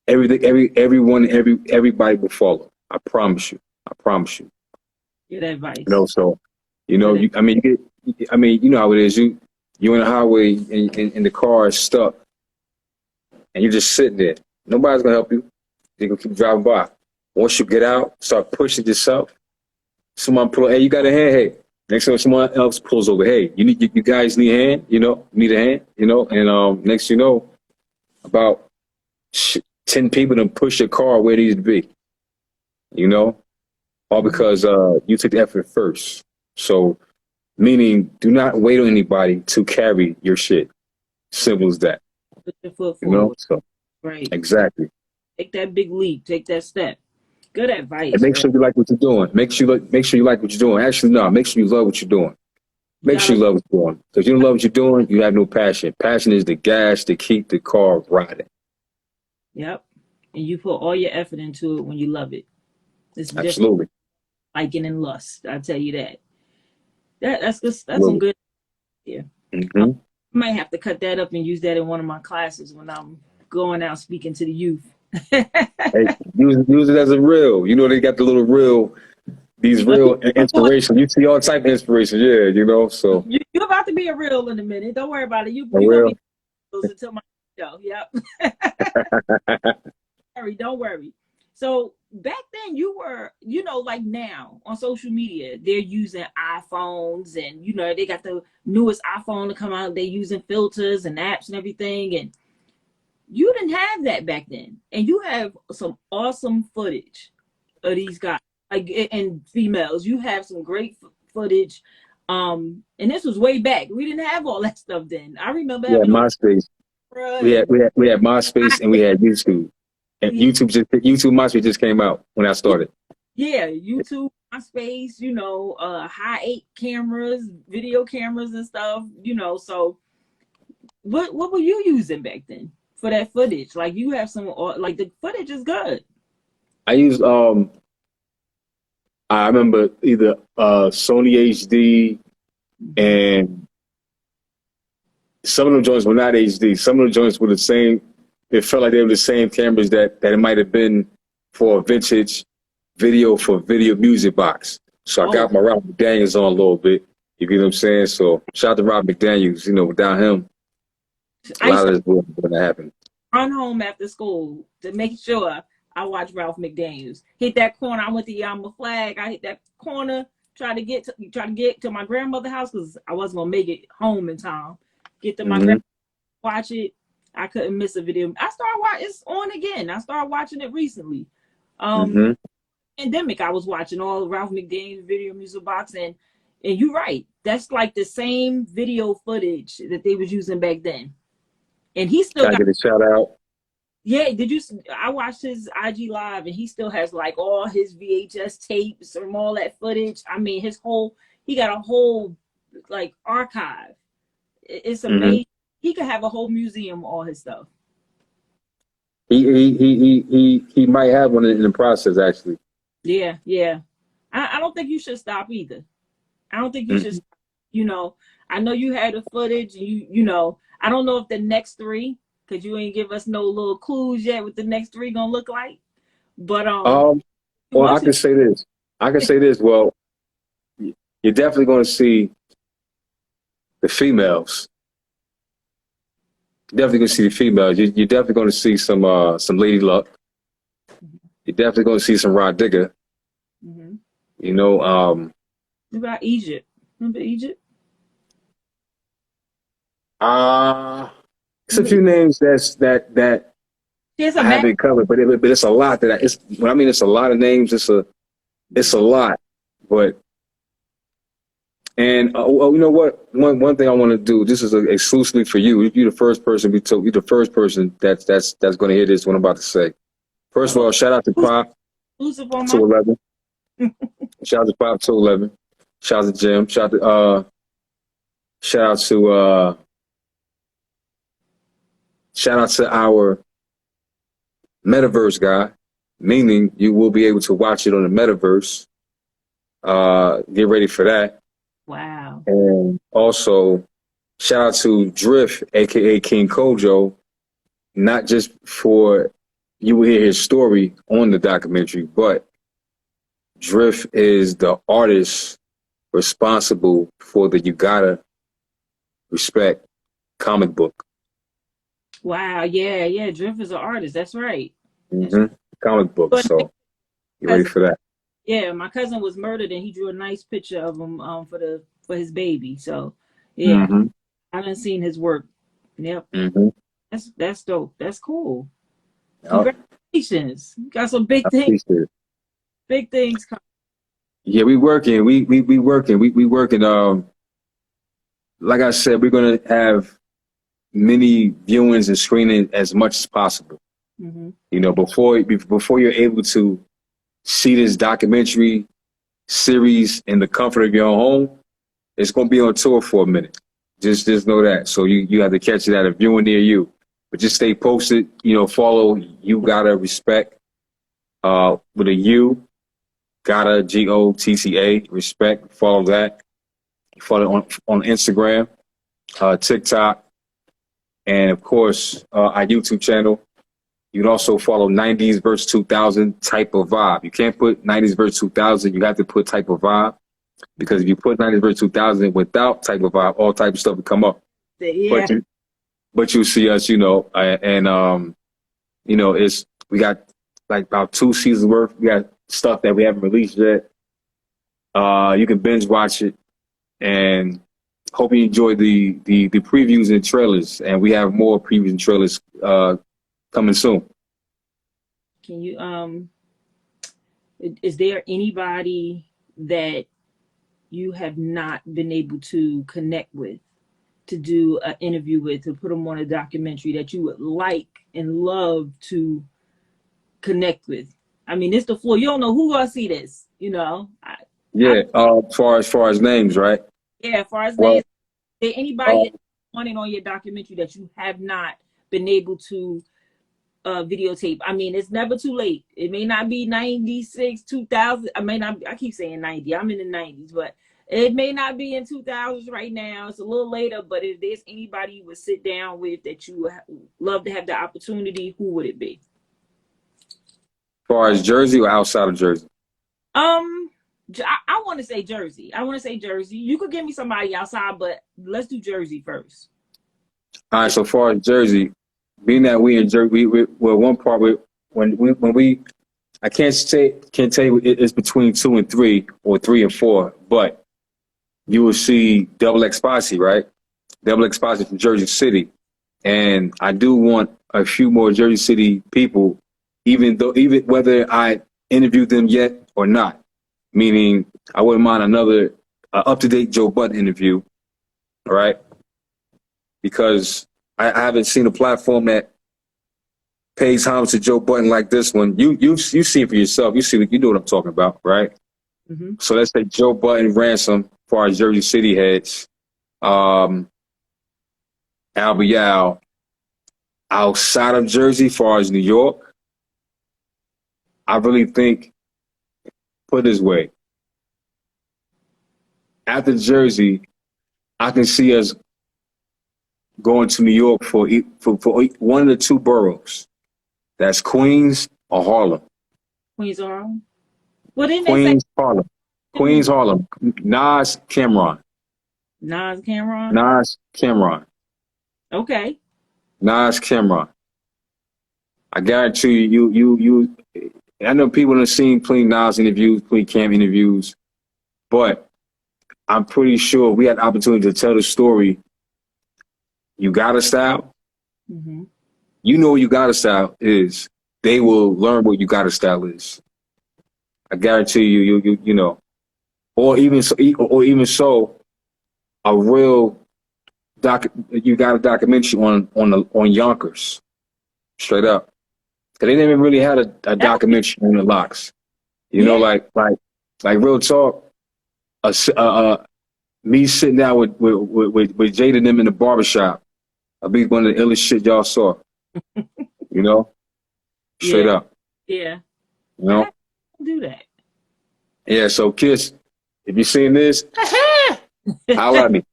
[SPEAKER 2] everybody will follow. I promise you. I promise you.
[SPEAKER 1] Good advice.
[SPEAKER 2] You know, so you know, you know how it is. You in the highway and the car is stuck, and you're just sitting there. Nobody's gonna help you. They're gonna keep driving by. Once you get out, start pushing yourself. Someone pull, hey, you got a hand? Hey, next time someone else pulls over, hey, you guys need a hand? You know, need a hand? You know, and next you know, about 10 people to push your car where it needs to be. You know, all because you took the effort first. So, meaning, do not wait on anybody to carry your shit. Simple as that.
[SPEAKER 1] Put your foot forward.
[SPEAKER 2] You know, so
[SPEAKER 1] right.
[SPEAKER 2] Exactly.
[SPEAKER 1] Take that big leap. Take that step. Good advice.
[SPEAKER 2] And make sure you like what you're doing. Make sure you like what you're doing. Actually, no, make sure you love what you're doing. Make sure you love what you're doing. Because you don't love what you're doing, you have no passion. Passion is the gas to keep the car riding.
[SPEAKER 1] Yep. And you put all your effort into it when you love it. It's
[SPEAKER 2] absolutely
[SPEAKER 1] liking and lust. I tell you that. That's some good. Yeah.
[SPEAKER 2] Mm-hmm.
[SPEAKER 1] I might have to cut that up and use that in one of my classes when I'm going out speaking to the youth.
[SPEAKER 2] Hey, use it as a reel. You know, they got the little reel, these real inspiration. You see all type of inspiration, yeah, you know. So
[SPEAKER 1] you're about to be a reel in a minute. Don't worry about it. You're gonna be until my show. Yep. Don't worry. So back then you were, you know, like now on social media, they're using iPhones and, you know, they got the newest iPhone to come out. They're using filters and apps and everything. And You didn't have that back then, and you have some awesome footage of these guys, like, and females. You have some great footage. And this was way back. We didn't have all that stuff then. I remember
[SPEAKER 2] We had
[SPEAKER 1] having a
[SPEAKER 2] MySpace.
[SPEAKER 1] camera
[SPEAKER 2] We had MySpace and we had YouTube. And YouTube MySpace just came out when I started.
[SPEAKER 1] yeah, YouTube, MySpace, high 8 cameras, video cameras and stuff, so what were you using back then for that footage? Like, you have some, like, the footage is good.
[SPEAKER 2] I used I remember either Sony HD, and some of them joints were not HD. Some of the joints were the same. It felt like they were the same cameras that it might have been for a vintage video music box. So I got my Rob McDaniels on a little bit. You get what I'm saying? So shout out to Rob McDaniels. Without him, a lot of this wouldn't happen.
[SPEAKER 1] Run home after school to make sure I watch Ralph McDaniels. Hit that corner. I went to Yama Flag. I hit that corner. Try to get to my grandmother's house because I wasn't gonna make it home in time. Get to my grandmother, watch it. I couldn't miss a video. I started watching. It's on again. I started watching it recently. Pandemic. I was watching all of Ralph McDaniels video music box, and you're right. That's like the same video footage that they was using back then. And he still got
[SPEAKER 2] get a shout out.
[SPEAKER 1] Yeah, I watched his IG live, and he still has like all his VHS tapes from all that footage. I mean, he got a whole like archive. It's amazing. He could have a whole museum of all his stuff.
[SPEAKER 2] He might have one in the process, actually.
[SPEAKER 1] Yeah. I don't think you should stop either. I don't think you should. I know you had the footage. I don't know if the next 3, because you ain't give us no little clues yet what the next 3 gonna look like. But
[SPEAKER 2] well, I can say this. Well, you're definitely going to see the females. You're definitely going to see the females. You're definitely going to see some Lady Luck. You're definitely going to see some Rod Digger.
[SPEAKER 1] What about Egypt? Remember Egypt?
[SPEAKER 2] It's a few names that I haven't covered, but it's a lot it's a lot of names. It's a lot, but you know what? One thing I want to do. This is exclusively for you. You're the first person you're the first person that's going to hear this. What I'm about to say. First of all, shout out to Pop 211. Shout out to Pop 211. Shout out to Jim. Shout out to our metaverse guy, meaning you will be able to watch it on the metaverse. Get ready for that.
[SPEAKER 1] Wow.
[SPEAKER 2] And also, shout out to Drift, aka King Kojo, not just for you will hear his story on the documentary, but Drift is the artist responsible for the You Gotta Respect comic book.
[SPEAKER 1] Wow, yeah. Drift is an artist. That's right.
[SPEAKER 2] Comic book. So you ready for that?
[SPEAKER 1] Yeah, my cousin was murdered, and he drew a nice picture of him for his baby. So yeah, I haven't seen his work. Yep, that's dope. That's cool. Congratulations! You got some big things. Big things coming.
[SPEAKER 2] Yeah, we working. We working. We working. Like I said, we're gonna have many viewings and screening as much as possible. Before you're able to see this documentary series in the comfort of your own home, it's going to be on tour for a minute. Just know that. So you have to catch it at a viewing near you. But just stay posted. Follow You Gotta Respect with a U. Gotta, GOTTA, respect. Follow that. Follow on Instagram, TikTok, and of course our YouTube channel. You can also follow 90s verse 2000 type of vibe. You can't put 90s verse 2000. You have to put type of vibe, because if you put 90s verse 2000 without type of vibe, all type of stuff will come up.
[SPEAKER 1] Yeah.
[SPEAKER 2] But you see us, and we got like about 2 seasons worth. We got stuff that we haven't released yet. You can binge watch it, and hope you enjoy the previews and trailers. And we have more previews and trailers coming soon.
[SPEAKER 1] Can you is there anybody that you have not been able to connect with, to do an interview with, to put them on a documentary that you would like and love to connect with? I mean, it's the floor. You don't know who gonna see this, you know.
[SPEAKER 2] Yeah. Far as names, right?
[SPEAKER 1] Yeah, as far as
[SPEAKER 2] Well,
[SPEAKER 1] names, is there anybody
[SPEAKER 2] uh,
[SPEAKER 1] that wanted on your documentary that you have not been able to videotape? I mean, it's never too late. It may not be 96, 2000. I may not, I keep saying 90. I'm in the 90s, but it may not be in 2000s right now. It's a little later, but if there's anybody you would sit down with that you would love to have the opportunity, who would it be?
[SPEAKER 2] far as Jersey or outside of Jersey?
[SPEAKER 1] I want to say Jersey. I want to say Jersey. You could give me somebody outside, but let's do Jersey first.
[SPEAKER 2] All right. So far as Jersey, being that we in Jersey, well, one part when we I can't tell you it's between 2 and 3 or 3 and 4, but you will see Double X Posse, right? Double X Posse from Jersey City, and I do want a few more Jersey City people, even whether I interviewed them yet or not. Meaning, I wouldn't mind another up-to-date Joe Budden interview, all right? Because I haven't seen a platform that pays homage to Joe Budden like this one. You see it for yourself. You know what I'm talking about, right?
[SPEAKER 1] Mm-hmm.
[SPEAKER 2] So let's say Joe Budden, Ransom, as far as Jersey City heads, Al Bial, outside of Jersey, as far as New York, I really think, put it this way, after Jersey, I can see us going to New York for one of the 2 boroughs. That's Queens or Harlem.
[SPEAKER 1] Queens or Harlem? Well, then they say
[SPEAKER 2] Queens, Harlem. Queens, Harlem. Nas, Cameron.
[SPEAKER 1] Nas, Cameron.
[SPEAKER 2] Nas, Cameron.
[SPEAKER 1] Okay.
[SPEAKER 2] Nas, Cameron. I guarantee you. I know people have seen plenty Nas interviews, plenty Cam interviews, but I'm pretty sure we had the opportunity to tell the story. You got a style.
[SPEAKER 1] Mm-hmm.
[SPEAKER 2] You know what you got a style is. They will learn what you got a style is. I guarantee you know, or even so, a real you got a documentary on Yonkers, straight up. Cause they never really had a documentary on the locks. You know, like real talk. Me sitting down with Jada and them in the barbershop, I'll be one of the illest shit y'all saw. You know? Straight up.
[SPEAKER 1] Yeah.
[SPEAKER 2] You know?
[SPEAKER 1] Do that.
[SPEAKER 2] Yeah, so Kiss, if you seen this, holla at me.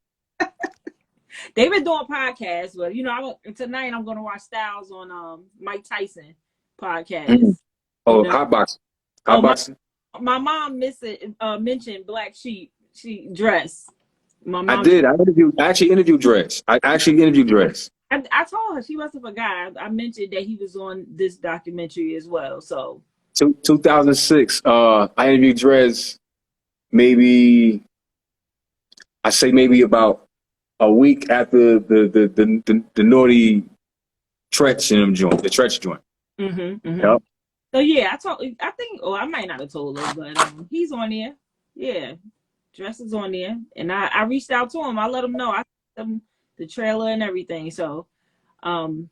[SPEAKER 1] They've been doing podcasts, but you know, tonight I'm gonna watch Styles on Mike Tyson podcast.
[SPEAKER 2] Mm-hmm. Oh,
[SPEAKER 1] you know?
[SPEAKER 2] Hotboxing.
[SPEAKER 1] My mom mentioned Black Sheep. She dress. My mom.
[SPEAKER 2] I did. I actually interviewed Dress. I
[SPEAKER 1] told her, she must have forgot. I mentioned that he was on this documentary as well. So
[SPEAKER 2] 2006, I interviewed Dress maybe about a week after the naughty Tretch in them joint, the Tretch joint.
[SPEAKER 1] Mm-hmm, mm-hmm.
[SPEAKER 2] Yep.
[SPEAKER 1] So yeah, I might not have told her, but he's on there. Yeah, Dress is on there, and I reached out to him. I let him know. I sent him the trailer and everything. So,
[SPEAKER 2] and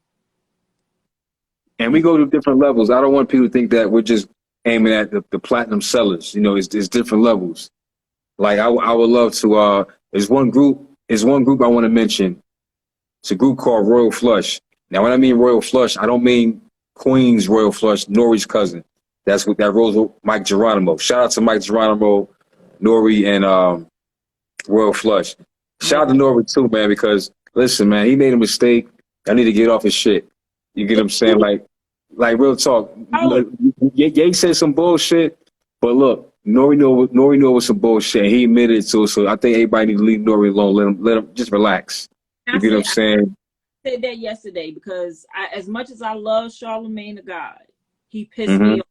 [SPEAKER 2] we go to different levels. I don't want people to think that we're just aiming at the platinum sellers. You know, it's different levels. Like I would love to. There's one group I want to mention. It's a group called Royal Flush. Now, when I mean Royal Flush, I don't mean Queen's Royal Flush, Nori's cousin. That's what that rolls with Mike Geronimo. Shout out to Mike Geronimo, Nori, and Royal Flush. Shout out to Nori too, man, because listen, man, he made a mistake. I need to get off his shit. You get what I'm saying? Like real talk. Ye said some bullshit, but look, Nori know was some bullshit. He admitted to it, so I think everybody need to leave Nori alone. Let him just relax. You get what I'm saying?
[SPEAKER 1] I said that yesterday because as much as I love Charlamagne the God, he pissed me off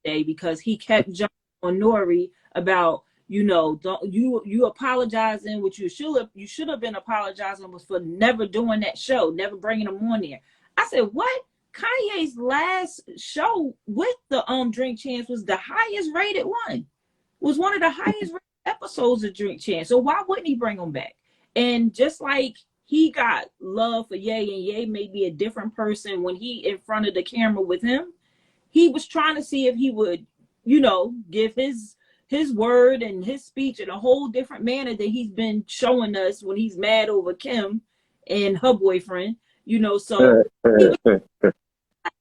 [SPEAKER 1] today because he kept jumping on Nori about, you know, you apologizing, which you should have been apologizing was for never doing that show, never bringing him on there. I said, what? Kanye's last show with the Drink Champs was the highest rated one. Was one of the highest rated episodes of Drink Champs. So why wouldn't he bring him back? And just like he got love for Ye, and Ye may be a different person when he in front of the camera with him, he was trying to see if he would, you know, give his word and his speech in a whole different manner that he's been showing us when he's mad over Kim and her boyfriend, you know. So he was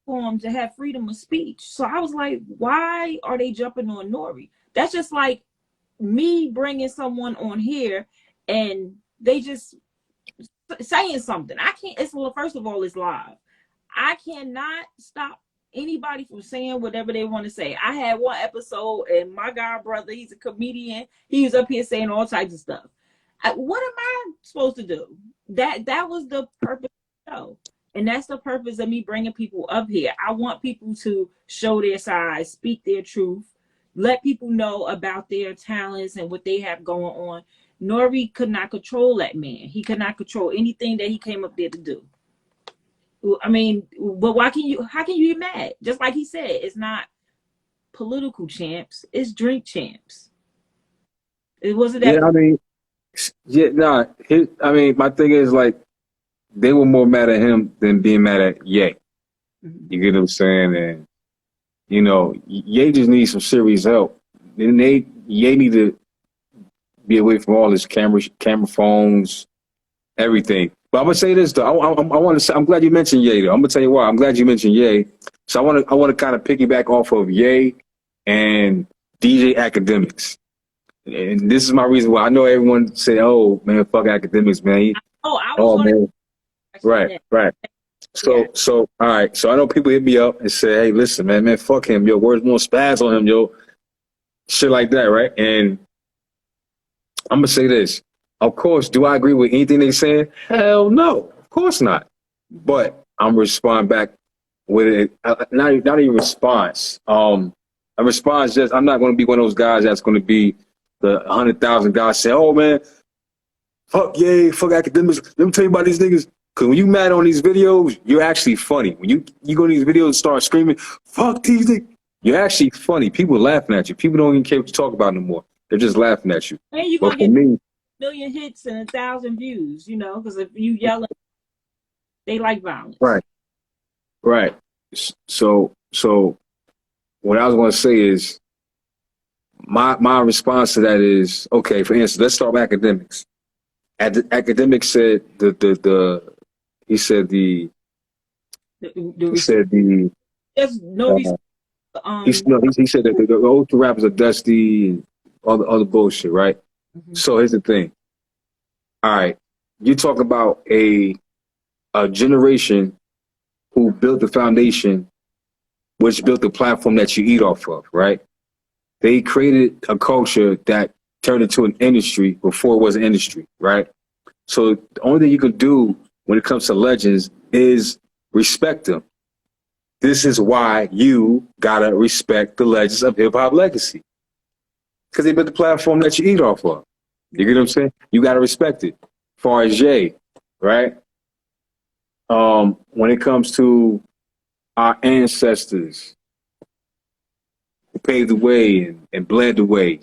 [SPEAKER 1] platform to have freedom of speech. So I was like, why are they jumping on Nori? That's just like me bringing someone on here and they just saying something. I can't. It's, well, first of all, it's live. I cannot stop anybody from saying whatever they want to say. I had one episode and my god brother, he's a comedian, he was up here saying all types of stuff. What am I supposed to do? That was the purpose of the show. And that's the purpose of me bringing people up here. I want people to show their side, speak their truth, let people know about their talents and what they have going on. Nori could not control that man. He could not control anything that he came up there to do. I mean, but how can you be mad? Just like he said, it's not political champs, it's drink champs. It wasn't that.
[SPEAKER 2] Yeah, I mean, yeah, nah. I mean, my thing is like, they were more mad at him than being mad at Ye.
[SPEAKER 1] Mm-hmm.
[SPEAKER 2] You get what I'm saying? And you know, Ye just needs some serious help. And Ye need to be away from all his camera phones, everything. But I'm gonna say this though. I want to say, I'm glad you mentioned Ye though. I'm gonna tell you why. I'm glad you mentioned Ye. So I want to kind of piggyback off of Ye and DJ Academics. And this is my reason why. I know everyone say, "Oh man, fuck Academics, man." Man. Right. So all right. So I know people hit me up and say, "Hey, listen, man, fuck him, yo. Where's more spaz on him, yo?" Shit like that, right? And I'm gonna say this. Of course, do I agree with anything they saying? Hell no, of course not. But I'm respond back with it. Not even response. A response just, I'm not going to be one of those guys that's going to be the 100,000 guys say, "Oh man, fuck Ye, fuck Academics. Let me tell you about these niggas." Because when you mad on these videos, you're actually funny. When you go to these videos and start screaming, "Fuck these niggas," you're actually funny. People are laughing at you. People don't even care what you talk about no more. They're just laughing at you.
[SPEAKER 1] And you're going to get a million hits and 1,000 views, you know, because if you yelling, they like violence.
[SPEAKER 2] Right. So what I was going to say is, my response to that is, okay, for instance, let's start with Academics. Academics said he said the old two rappers are Dusty and all the other bullshit, right? Mm-hmm. So here's the thing. All right, you talk about a generation who built the foundation, which built the platform that you eat off of, right? They created a culture that turned into an industry before it was an industry, right? So the only thing you can do when it comes to legends is respect them. This is why you gotta respect the legends of hip hop legacy, because they built the platform that you eat off of. You get what I'm saying? You gotta respect it. As far as Jay, right? When it comes to our ancestors who paved the way and bled the way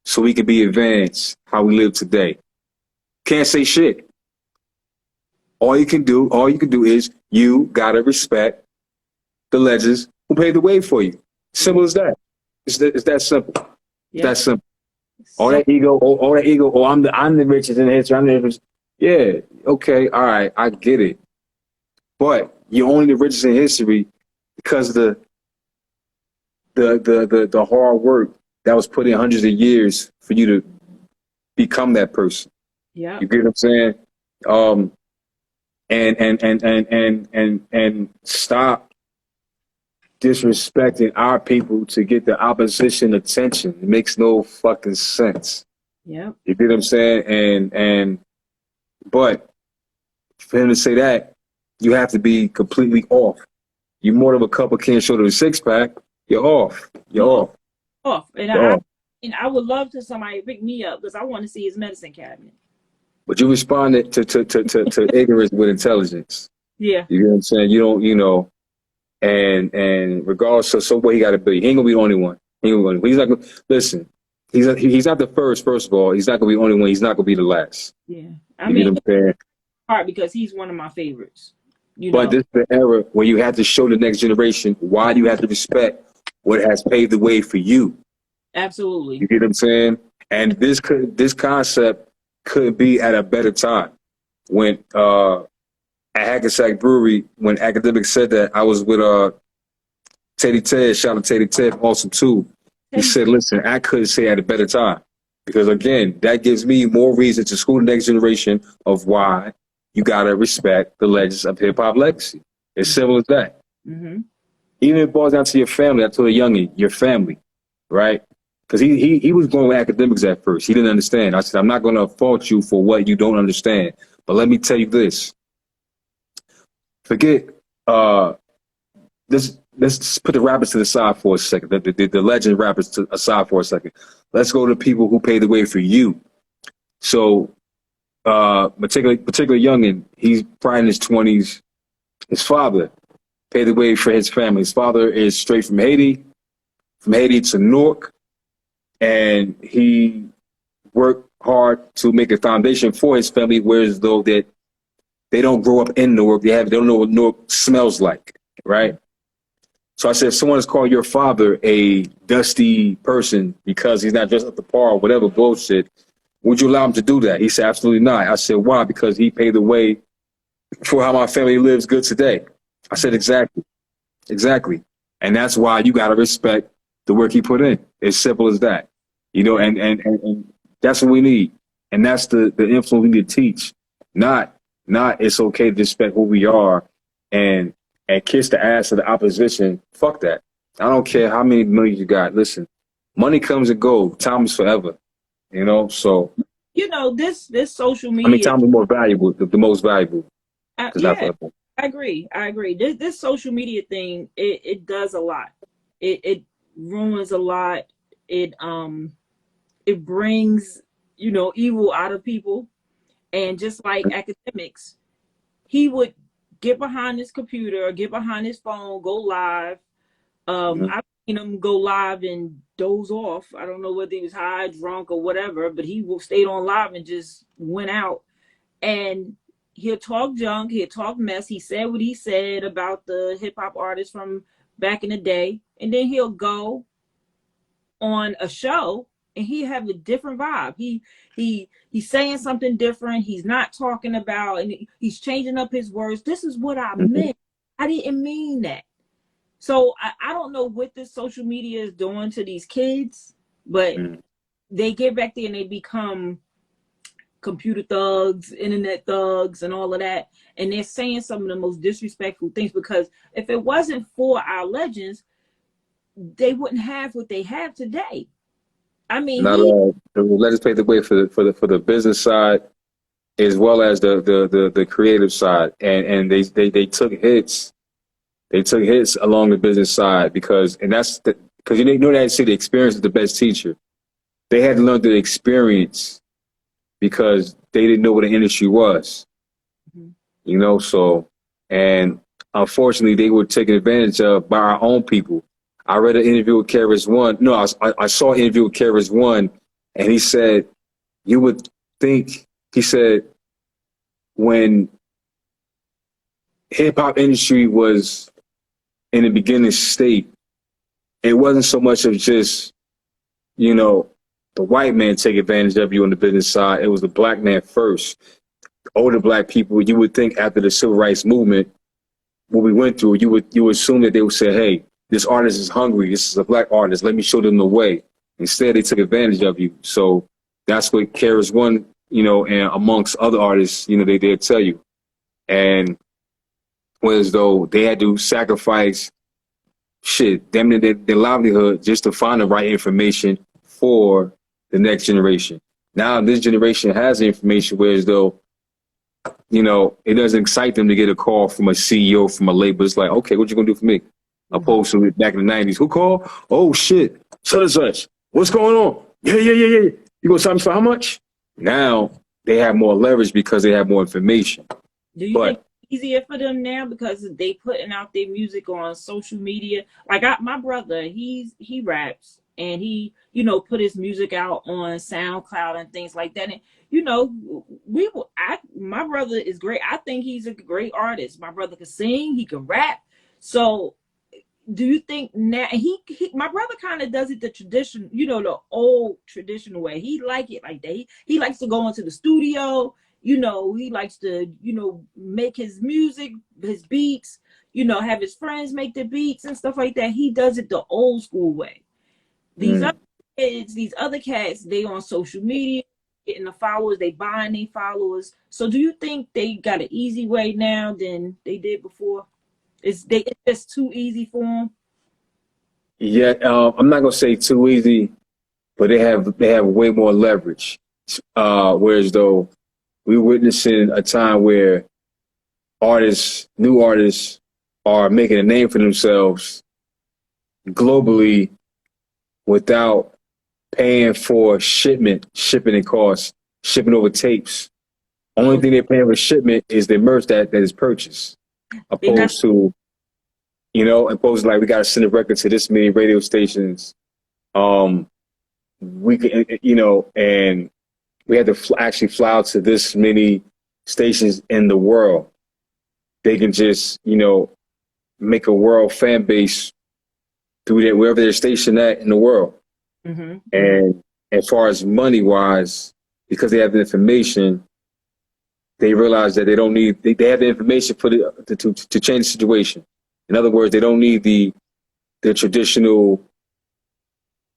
[SPEAKER 2] so we could be advanced how we live today. Can't say shit. All you can do is you gotta respect the legends who paved the way for you. Simple as that. It's that simple. Yeah. That's simple. All that ego. Oh, I'm the richest in history. I'm the richest. Yeah. Okay. All right. I get it. But you're only the richest in history because the hard work that was put in hundreds of years for you to become that person.
[SPEAKER 1] Yeah.
[SPEAKER 2] You get what I'm saying? And stop disrespecting our people to get the opposition attention. It makes no fucking sense.
[SPEAKER 1] Yeah.
[SPEAKER 2] You get what I'm saying? But for him to say that, you have to be completely off. You more than a couple can't show to the six pack. You're off.
[SPEAKER 1] And I would love to somebody pick me up because I want to see his medicine cabinet.
[SPEAKER 2] But you responded to ignorance with intelligence.
[SPEAKER 1] Yeah.
[SPEAKER 2] You know what I'm saying? You don't, you know, and regardless of so what he got to be, he ain't gonna be the only one. He ain't gonna, he's not gonna listen. He's not the first. First of all, he's not gonna be the only one. He's not gonna be the last.
[SPEAKER 1] Yeah.
[SPEAKER 2] You get what I'm saying?
[SPEAKER 1] Hard because he's one of my favorites. You
[SPEAKER 2] But
[SPEAKER 1] know.
[SPEAKER 2] this is the era where you have to show the next generation why you have to respect what has paved the way for you.
[SPEAKER 1] Absolutely.
[SPEAKER 2] You get what I'm saying? And this concept could be at a better time. When at Hackensack Brewery, when academics said that, I was with Teddy Ted, shout out to Teddy Ted, awesome too. He said, listen, I couldn't say at a better time. Because again, that gives me more reason to school the next generation of why you gotta respect the legends of hip hop legacy. It's simple as that.
[SPEAKER 1] Mm-hmm.
[SPEAKER 2] Even if it boils down to your family, I told a youngin, your family, right? Because he was going with academics at first. He didn't understand. I said, I'm not gonna fault you for what you don't understand. But let me tell you this. Forget let's put the rappers to the side for a second. The legend rappers to aside for a second. Let's go to people who paved the way for you. So particular youngin, he's probably in his 20s. His father paved the way for his family. His father is straight from Haiti to Newark, and he worked hard to make a foundation for his family, whereas though that they don't grow up in Newark, they don't know what Newark smells like, right? So I said, if someone is calling your father a dusty person because he's not dressed up to par or whatever bullshit, would you allow him to do that? He said, absolutely not. I said, why? Because he paved the way for how my family lives good today. I said, exactly. And that's why you got to respect the work he put in. As simple as that. You know, and that's what we need. And that's the influence we need to teach. Not it's okay to respect who we are and kiss the ass of the opposition. Fuck that. I don't care how many millions you got. Listen, money comes and goes. Time is forever. You know, so.
[SPEAKER 1] You know, this social media.
[SPEAKER 2] I mean, time is more valuable, the most valuable.
[SPEAKER 1] Yeah, I agree. This social media thing, it does a lot. It ruins a lot. It brings, you know, evil out of people. And just like academics, he would get behind his computer or get behind his phone, go live. I've seen him go live and doze off. I don't know whether he was high, drunk, or whatever, but he stayed on live and just went out. And he'll talk junk, he'll talk mess. He said what he said about the hip hop artists from back in the day. And then he'll go on a show and he have a different vibe. He's saying something different. He's not talking about, and he's changing up his words. This is what I meant. I didn't mean that. So I don't know what this social media is doing to these kids, but they get back there and they become computer thugs, internet thugs, and all of that. And they're saying some of the most disrespectful things, because if it wasn't for our legends, they wouldn't have what they have today. I mean,
[SPEAKER 2] not all. Let us pave the way for the business side as well as the creative side, and they took hits. They took hits along the business side because you know they say the experience is the best teacher. They had to learn through the experience because they didn't know what the industry was. You know, so, and unfortunately they were taken advantage of by our own people. I read an interview with KRS One. No, I saw an interview with KRS One, and he said, you would think, he said, when hip hop industry was in the beginning state, it wasn't so much of just, you know, the white man take advantage of you on the business side. It was the black man first. Older black people, you would think after the civil rights movement, what we went through, you would assume that they would say, hey, this artist is hungry. This is a black artist. Let me show them the way. Instead, they took advantage of you. So that's what KRS One, you know, and amongst other artists, you know, they'd tell you. And whereas though they had to sacrifice damn near their livelihood just to find the right information for the next generation. Now this generation has the information, whereas though, you know, it doesn't excite them to get a call from a CEO from a label. It's like, okay, what you gonna do for me? Opposed to back in the 90s, who called? Oh shit, such and such. What's going on? Yeah. You gonna sign me for how much? Now they have more leverage because they have more information.
[SPEAKER 1] Do you think easier for them now because they putting out their music on social media. Like my brother, he raps and he, put his music out on SoundCloud and things like that. And my brother is great. I think he's a great artist. My brother can sing, he can rap. So do you think now my brother kind of does it the tradition, the old traditional way? He like it like that. He likes to go into the studio. He likes to, make his music, his beats, have his friends make the beats and stuff like that. He does it the old school way. These other kids, these other cats, they on social media, getting the followers, they buying their followers. So do you think they got an easy way now than they did before? It's just too easy for them?
[SPEAKER 2] Yeah, I'm not gonna say too easy, but they have way more leverage. Whereas though we're witnessing a time where new artists are making a name for themselves globally without paying for shipping and costs, shipping over tapes. Only thing they're paying for shipment is the merch that is purchased, opposed to like we got to send a record to this many radio stations. We can, and we had to actually fly out to this many stations in the world. They can just, make a world fan base through that wherever they're stationed at in the world.
[SPEAKER 1] Mm-hmm.
[SPEAKER 2] And as far as money wise, because they have the information, they realize that they don't need. They have the information for to change the situation. In other words, they don't need the traditional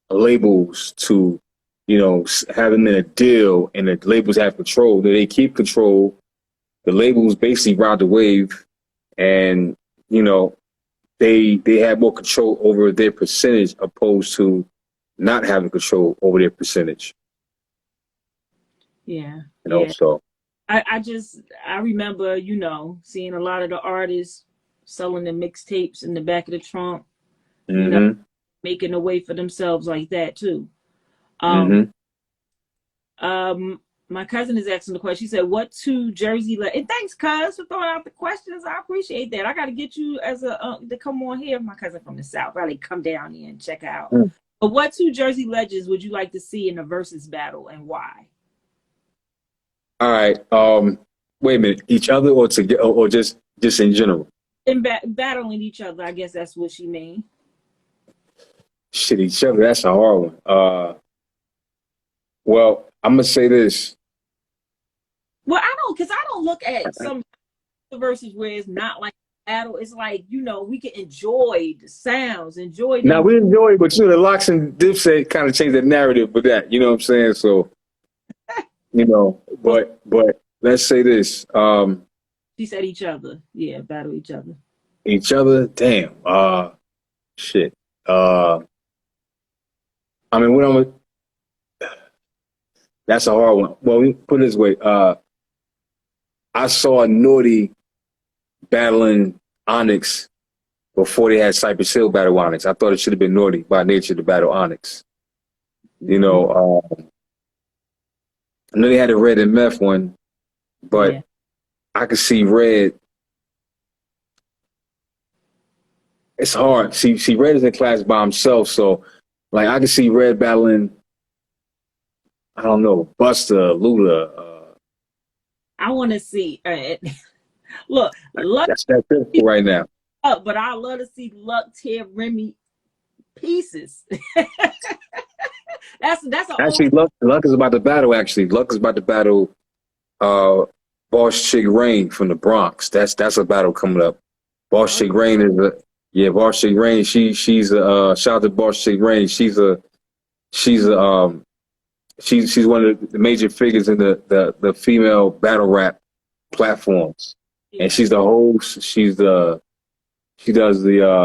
[SPEAKER 2] labels to, have them in a deal and the labels have control. They keep control. The labels basically ride the wave, and they have more control over their percentage opposed to not having control over their percentage.
[SPEAKER 1] Yeah.
[SPEAKER 2] So
[SPEAKER 1] I remember, seeing a lot of the artists selling the mixtapes in the back of the trunk, making a way for themselves like that too. My cousin is asking the question. She said, "What two Jersey and thanks, cuz, for throwing out the questions. I appreciate that. I got to get you as to come on here. My cousin from the South, probably come down here and check out. But what two Jersey legends would you like to see in a versus battle and why?"
[SPEAKER 2] All right. Wait a minute. Each other or together, or just in general?
[SPEAKER 1] In battling each other, I guess that's what she mean.
[SPEAKER 2] Shit, each other. That's a hard one. Well, I'm gonna say this.
[SPEAKER 1] Well, because I don't look at some verses where it's not like a battle. It's like, we can enjoy the sounds, enjoy them.
[SPEAKER 2] Now we enjoy it, but the Locks and Dipset kind of changed the narrative with that. You know what I'm saying? So, but let's say this.
[SPEAKER 1] She said each other. Yeah, battle each other.
[SPEAKER 2] Each other? Damn. Shit. I mean, that's a hard one. Well, we put it this way. I saw Naughty battling Onyx before they had Cypress Hill battle Onyx. I thought it should have been Naughty by nature to battle Onyx. I know they had a Red and Meth one, but I could see Red. It's hard. See, Red is in class by himself, so like I could see Red battling. I don't know, Busta, Luda.
[SPEAKER 1] I want to see. Look, Luck.
[SPEAKER 2] That's difficult right now.
[SPEAKER 1] But I love to see Luck tear Remy pieces. that's
[SPEAKER 2] actually Luck is about to battle. Actually, Luck is about to battle Boss Chick Rain from the Bronx. That's a battle coming up. Boss Chick Rain is Boss Chick Rain. She's a shout out to Boss Chick Rain. She's one of the major figures in the female battle rap platforms, and she's the host. She does the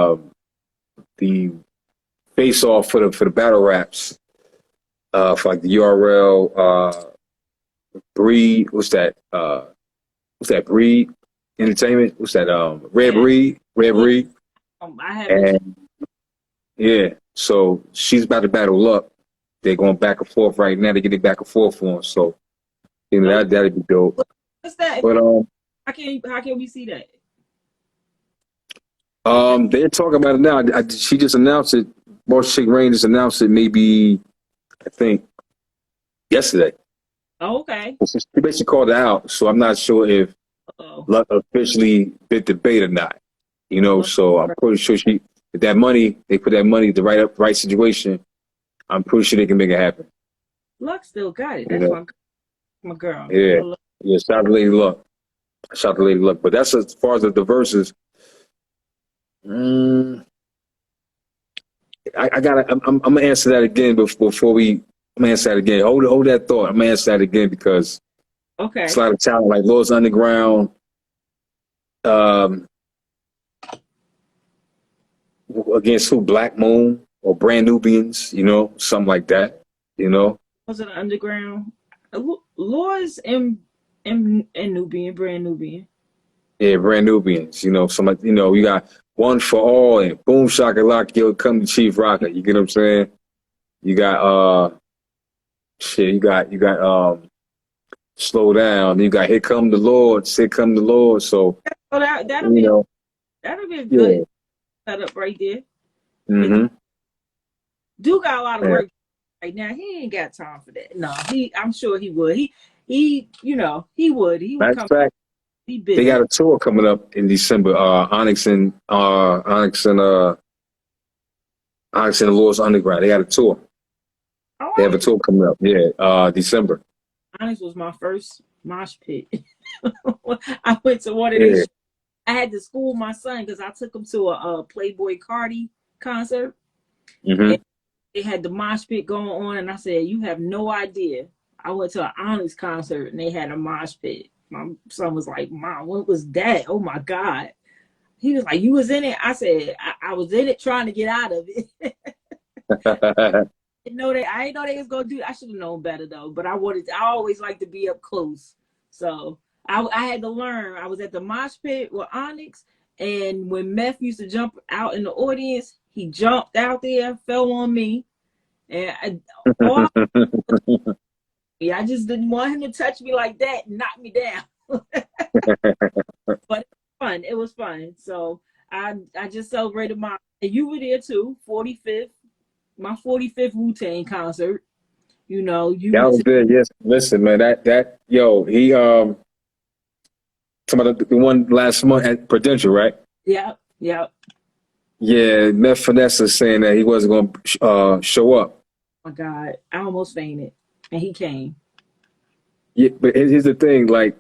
[SPEAKER 2] face off for the battle raps, for like the URL, Breed. What's that? Breed Entertainment. What's that? Red Breed.
[SPEAKER 1] I haven't.
[SPEAKER 2] And so she's about to battle Luck. They're going back and forth right now. They're getting back and forth for him. So, that'd be dope.
[SPEAKER 1] What's that?
[SPEAKER 2] But
[SPEAKER 1] How can we see that?
[SPEAKER 2] They're talking about it now. She just announced it. Boss Chick Rain just announced it maybe, I think, yesterday.
[SPEAKER 1] Oh, okay.
[SPEAKER 2] She basically called it out, so I'm not sure if
[SPEAKER 1] Oh,
[SPEAKER 2] Luck officially bit the bait or not. You know, so I'm pretty sure if that money, they put that money the right situation, I'm pretty sure they can make it happen.
[SPEAKER 1] Luck still got it.
[SPEAKER 2] You
[SPEAKER 1] That's
[SPEAKER 2] know?
[SPEAKER 1] my girl.
[SPEAKER 2] Yeah. Yeah, shout out to Lady Luck. Shout out to Lady Luck. But that's as far as the verses. I'm gonna answer that again before we. I'm gonna answer that again. Hold that thought. I'm gonna answer that again because
[SPEAKER 1] Okay.
[SPEAKER 2] it's a lot of talent like Lord's Underground, against who? Black Moon or Brand Nubians, you know, something like that, you know.
[SPEAKER 1] Was it underground? Laws and Nubian, brand Nubian.
[SPEAKER 2] Yeah, Brand Nubians, you know, you know, you got One for All and Boom Shaka Lock, Yo, Come to Chief Rocker. You get what I'm saying? You got Slow Down. You got Here Come the Lord, Here Come the Lord. So
[SPEAKER 1] Oh, that'll
[SPEAKER 2] you
[SPEAKER 1] be
[SPEAKER 2] know,
[SPEAKER 1] that'll be a good
[SPEAKER 2] yeah.
[SPEAKER 1] setup right there.
[SPEAKER 2] Mm-hmm.
[SPEAKER 1] Dude got a lot of
[SPEAKER 2] Yeah.
[SPEAKER 1] work right now. He ain't got time for that. No, I'm sure he would. You know, he would. He would
[SPEAKER 2] Matter of
[SPEAKER 1] come.
[SPEAKER 2] fact,
[SPEAKER 1] Be
[SPEAKER 2] they
[SPEAKER 1] busy.
[SPEAKER 2] got a tour coming up in December. Onyx and the Lord's Underground. They got a tour.
[SPEAKER 1] Oh,
[SPEAKER 2] They have a tour coming up. Yeah, December.
[SPEAKER 1] Onyx was my first mosh pit. I went to one of
[SPEAKER 2] Yeah.
[SPEAKER 1] these. I had to school my son because I took him to a Playboy Cardi concert.
[SPEAKER 2] Mm-hmm.
[SPEAKER 1] And they had the mosh pit going on, and I said, "You have no idea." I went to an Onyx concert, and they had a mosh pit. My son was like, "Mom, what was that? Oh my God!" He was like, "You was in it?" I said, "I was in it, trying to get out of it." I didn't know they was gonna do. I should have known better though. But I always like to be up close. So I had to learn. I was at the mosh pit with Onyx, and when Meth used to jump out in the audience, he jumped out there, fell on me, and I just didn't want him to touch me like that and knock me down. But it was fun. It was fun. So I just celebrated and you were there too, 45th, my 45th Wu-Tang concert. You know, you
[SPEAKER 2] That
[SPEAKER 1] went
[SPEAKER 2] was
[SPEAKER 1] to.
[SPEAKER 2] good. Yes, listen, man. He some of the one last month at Prudential, right?
[SPEAKER 1] Yeah, yeah.
[SPEAKER 2] Yeah, Meth Finesse is saying that he wasn't going to show up.
[SPEAKER 1] Oh my God, I almost fainted, and he came.
[SPEAKER 2] Yeah, but here's the thing: like,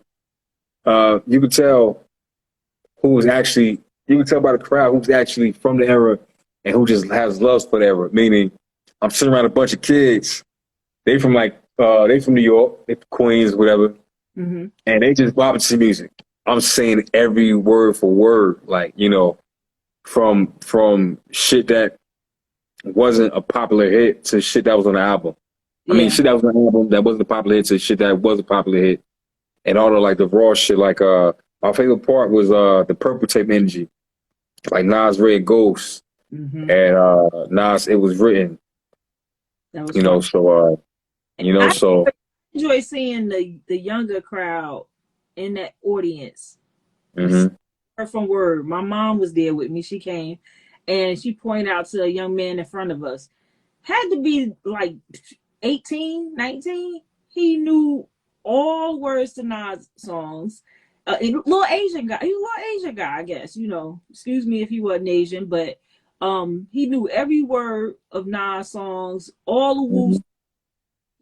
[SPEAKER 2] you could tell you can tell by the crowd who's actually from the era and who just has love for the era. Meaning, I'm sitting around a bunch of kids. They from New York, they from Queens, whatever,
[SPEAKER 1] Mm-hmm.
[SPEAKER 2] and they just bopping to music. I'm saying every word for word, like, you know, from shit that wasn't a popular hit to shit that was on the album. I mean,
[SPEAKER 1] Yeah.
[SPEAKER 2] shit that was on the album that wasn't a popular hit to shit that was a popular hit, and all the like the raw shit. Like our favorite part was the Purple Tape Energy, like Nas Red Ghost,
[SPEAKER 1] Mm-hmm.
[SPEAKER 2] and Nas It Was Written.
[SPEAKER 1] That was
[SPEAKER 2] You know,
[SPEAKER 1] fun.
[SPEAKER 2] so
[SPEAKER 1] I
[SPEAKER 2] so
[SPEAKER 1] enjoy seeing the younger crowd in that audience.
[SPEAKER 2] hmm
[SPEAKER 1] Her from Word. My mom was there with me. She came, and she pointed out to a young man in front of us. Had to be like 18, 19. He knew all words to Nas songs. Little Asian guy. He was a little Asian guy, I guess. You know, excuse me if he wasn't Asian, but he knew every word of Nas songs, all the Wu.
[SPEAKER 2] hmm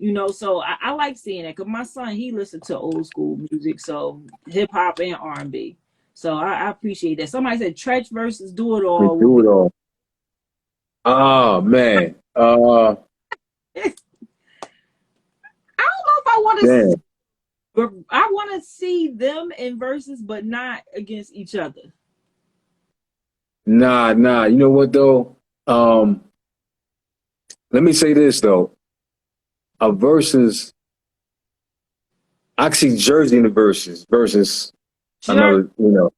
[SPEAKER 1] You know, so I like seeing that because my son he listened to old school music, so hip hop and R&B. So I appreciate that. Somebody said Tretch versus Do It
[SPEAKER 2] we
[SPEAKER 1] All will
[SPEAKER 2] do
[SPEAKER 1] be.
[SPEAKER 2] it all. Oh man,
[SPEAKER 1] I don't know if I want to.
[SPEAKER 2] damn.
[SPEAKER 1] I want to see them in verses, but not against each other.
[SPEAKER 2] Nah. You know what though? Let me say this though. A versus, I see Jersey in the versus
[SPEAKER 1] Sure.
[SPEAKER 2] another. You know,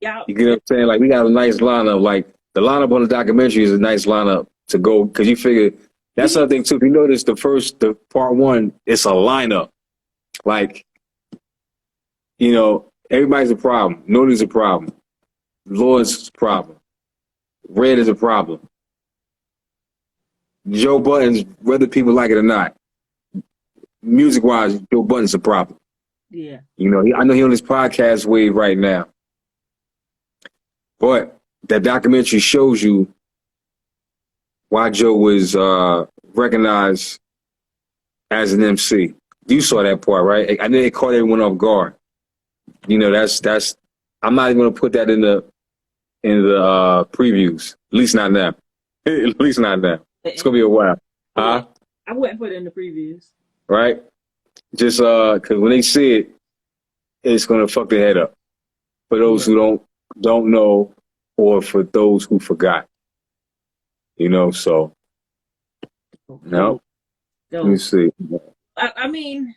[SPEAKER 1] Yeah.
[SPEAKER 2] you get what I'm saying? Like we got a nice lineup. Like the lineup on the documentary is a nice lineup to go because you figure that's another thing too. If you notice the part one, it's a lineup. Like, you know, Everybody's a problem. Noti's a problem. Lord's a problem. Red is a problem. Joe Budden's, whether people like it or not, music-wise, Joe Budden's a problem.
[SPEAKER 1] Yeah.
[SPEAKER 2] You know, I know he's on his podcast wave right now. But that documentary shows you why Joe was recognized as an MC. You saw that part, right? I know it caught everyone off guard. You know, that's. I'm not even gonna put that in the previews. At least not now. At least not now. It's gonna be a while. Huh?
[SPEAKER 1] I wouldn't put it in the previews.
[SPEAKER 2] Right? Just because when they see it, it's gonna fuck their head up. For those who don't know, or for those who forgot. You know, so no. Let me see.
[SPEAKER 1] I mean,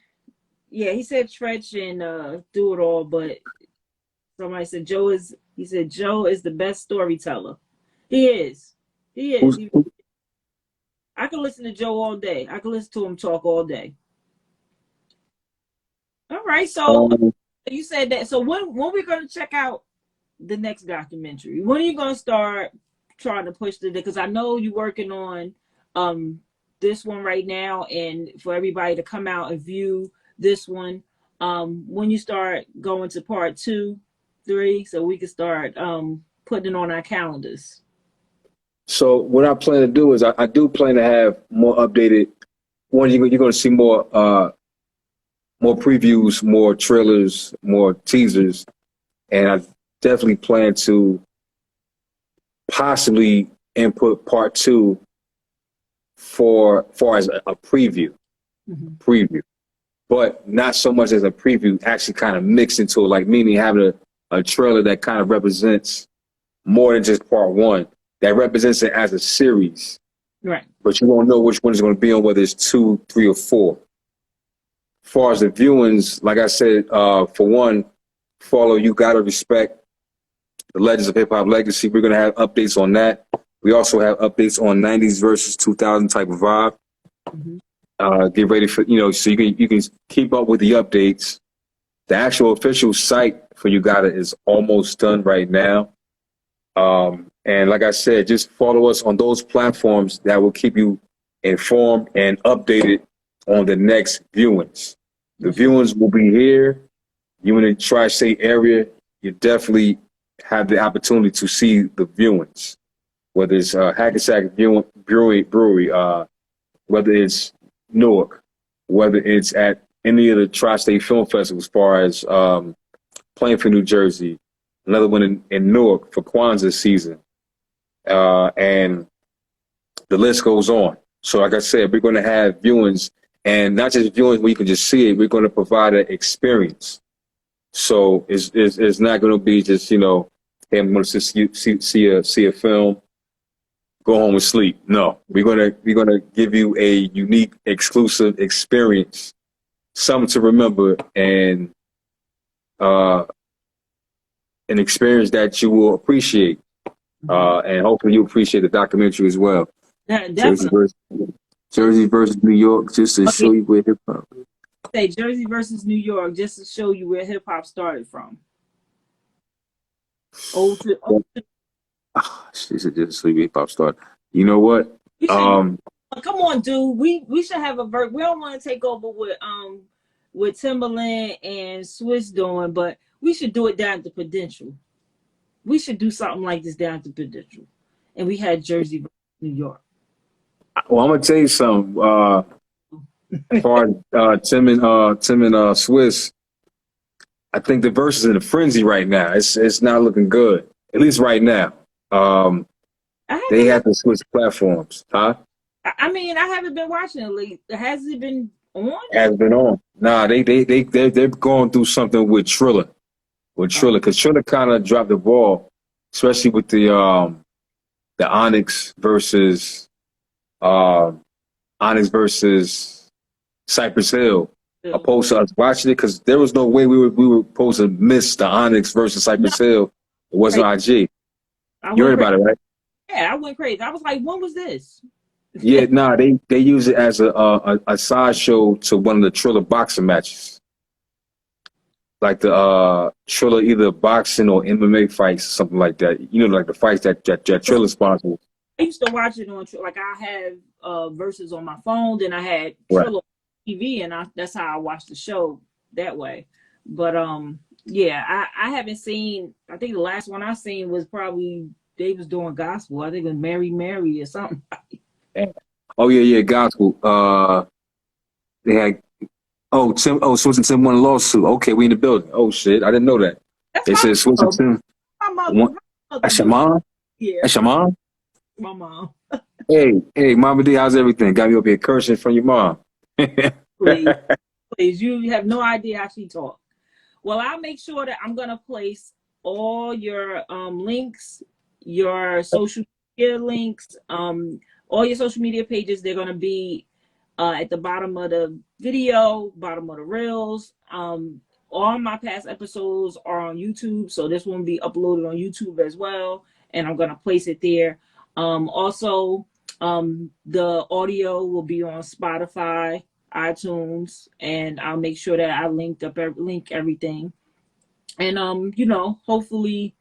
[SPEAKER 1] yeah, he said Tretch and Do It All, but somebody said Joe is the best storyteller. He is. I can listen to Joe all day. I can listen to him talk all day. All right, so you said that. So when we're gonna check out the next documentary? When are you gonna start trying to push because I know you're working on this one right now, and for everybody to come out and view this one, when you start going to part 2, 3, so we can start putting it on our calendars.
[SPEAKER 2] So what I plan to do is I do plan to have more updated. One, you're going to see more previews, more trailers, more teasers, and I definitely plan to possibly input part 2 for far as a preview, but not so much as a preview. Actually, kind of mixed into it, like meaning having a trailer that kind of represents more than just part 1. That represents it as a series,
[SPEAKER 1] right?
[SPEAKER 2] But you won't know which one is going to be on, whether it's 2, 3, or 4. As far as the viewings, like I said, for one, follow You Gotta Respect the Legends of Hip Hop Legacy. We're going to have updates on that. We also have updates on 90s versus 2000 type of vibe. Get ready for, so you can keep up with the updates. The actual official site for You Gotta is almost done right now. And like I said, just follow us on those platforms that will keep you informed and updated on the next viewings. The viewings will be here. You in the tri-state area, you definitely have the opportunity to see the viewings. Whether it's Hackensack Brewery, whether it's Newark, whether it's at any of the tri-state film festivals, as far as Plainfield, New Jersey, another one in Newark for Kwanzaa season, and the list goes on. So like I said, we're going to have viewings, and not just viewings where you can just see it, we're going to provide an experience. So it's not going to be just, hey, I'm going to see a film, go home and sleep. No, we're gonna give you a unique, exclusive experience, something to remember, and an experience that you will appreciate, and hopefully you appreciate the documentary as well. Jersey versus New York, just to show you where hip hop.
[SPEAKER 1] Say Jersey versus New York, just to show you where hip hop started from.
[SPEAKER 2] She said just so hip hop started. You know what?
[SPEAKER 1] Come on, dude. We should have a We don't want to take over with Timberland and Swiss doing, but we should do it down at the Prudential. We should do something like this down at the Prudential, and we had Jersey versus New York.
[SPEAKER 2] Well, I'm gonna tell you something. As far as Tim and Swiss, I think the verse is in a frenzy right now. It's not looking good, at least right now. They have to switch platforms, huh?
[SPEAKER 1] I mean, I haven't been watching it. Has it been on?
[SPEAKER 2] Has been on. Nah, they're going through something with Triller, because Triller kind of dropped the ball, especially with the Onyx versus Cypress Hill. Opposed to us watching it, because there was no way we were supposed to miss the Onyx versus Cypress Hill. It wasn't IG. You heard about it, right?
[SPEAKER 1] Yeah, I went crazy. I was like, when was this?
[SPEAKER 2] Yeah, nah, they use it as a sideshow to one of the Triller boxing matches. like the Triller, either boxing or MMA fights, something like that. You know, like the fights that Triller sponsors.
[SPEAKER 1] I used to watch it on, like, I have Versus on my phone, then I had
[SPEAKER 2] Right.
[SPEAKER 1] Triller on TV, and that's how I watched the show that way. But yeah, I haven't seen. I think the last one I seen was probably they was doing gospel. I think it was Mary Mary or something.
[SPEAKER 2] Oh yeah, gospel. They had Swiss and Tim won a lawsuit. Okay, we in the building. Oh shit, I didn't know that.
[SPEAKER 1] That's
[SPEAKER 2] They said Swiss and Tim.
[SPEAKER 1] my mother.
[SPEAKER 2] That's your mom.
[SPEAKER 1] Yeah,
[SPEAKER 2] That's your mom.
[SPEAKER 1] my mom.
[SPEAKER 2] Hey, Mama D, how's everything? Got me up here cursing from your mom.
[SPEAKER 1] Please, you have no idea how she talks. Well, I'll make sure that I'm gonna place all your links, your social media links, all your social media pages. They're gonna be at the bottom of the video, bottom of the reels. All my past episodes are on YouTube, so this one will be uploaded on YouTube as well, and I'm gonna place it there. Also, the audio will be on Spotify, iTunes, and I'll make sure that I link everything. And you know, hopefully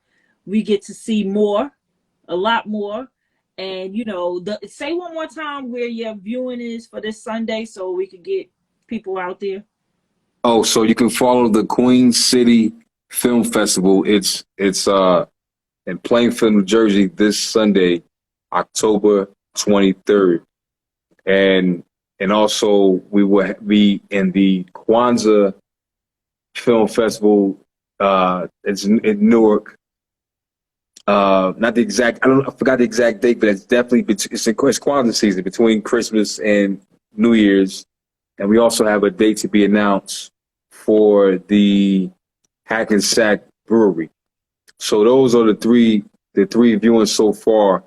[SPEAKER 1] we get to see more, a lot more. And you know, say one more time where your viewing is for this Sunday, so we can get people out there.
[SPEAKER 2] Oh, so you can follow the Queen City Film Festival. It's in Plainfield, New Jersey, this Sunday, October 23rd, and also we will be in the Kwanzaa Film Festival. It's in Newark. Not the exact. I forgot the exact date, but it's definitely it's Kwanzaa season, between Christmas and New Year's, and we also have a date to be announced for the Hackensack Brewery. So those are the three viewings so far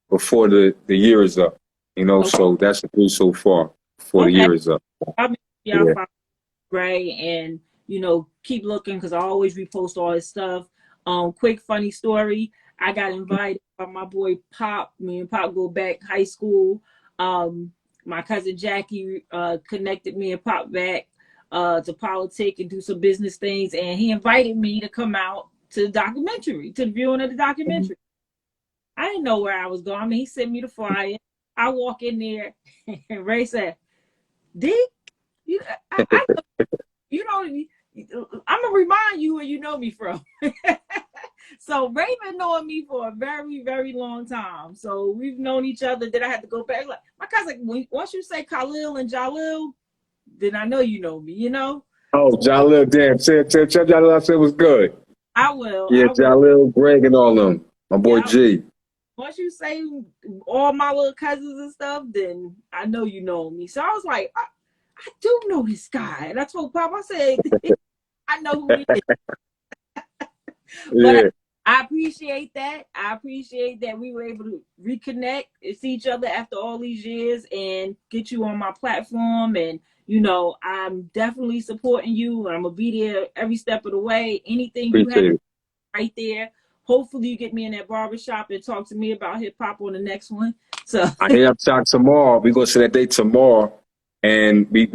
[SPEAKER 2] before the year is up. You know, so that's the three so far before the year is up.
[SPEAKER 1] I'll be y'all Gray, and you know, keep looking because I always repost all his stuff. Quick funny story. I got invited by my boy Pop. Me and Pop go back high school. My cousin Jackie connected me and Pop back to politic and do some business things, and he invited me to come out to the documentary, to the viewing of the documentary. I didn't know where I was going. I mean, he sent me the flyer. I walk in there, and Ray said, "D, you know, I'm gonna remind you where you know me from." So Ray been knowing me for a very, very long time. So we've known each other. Then I had to go back. Like my cousin, once you say Khalil and Jalil, then I know you know me. You know.
[SPEAKER 2] Oh, Jalil, damn! Tell Jalil I said was good.
[SPEAKER 1] I will.
[SPEAKER 2] Yeah, Jalil, Greg, and all them. My boy G.
[SPEAKER 1] Once you say all my little cousins and stuff, then I know you know me. So I was like, I do know this guy. And I told Pop, I said, I know who he is. But I appreciate that. I appreciate that we were able to reconnect and see each other after all these years and get you on my platform. And, you know, I'm definitely supporting you. I'm going to be there every step of the way. Anything you have right there. Hopefully you get me in that barbershop and talk to me about hip hop on the next one. So
[SPEAKER 2] I hit up Shot tomorrow. We're gonna set that date tomorrow, and we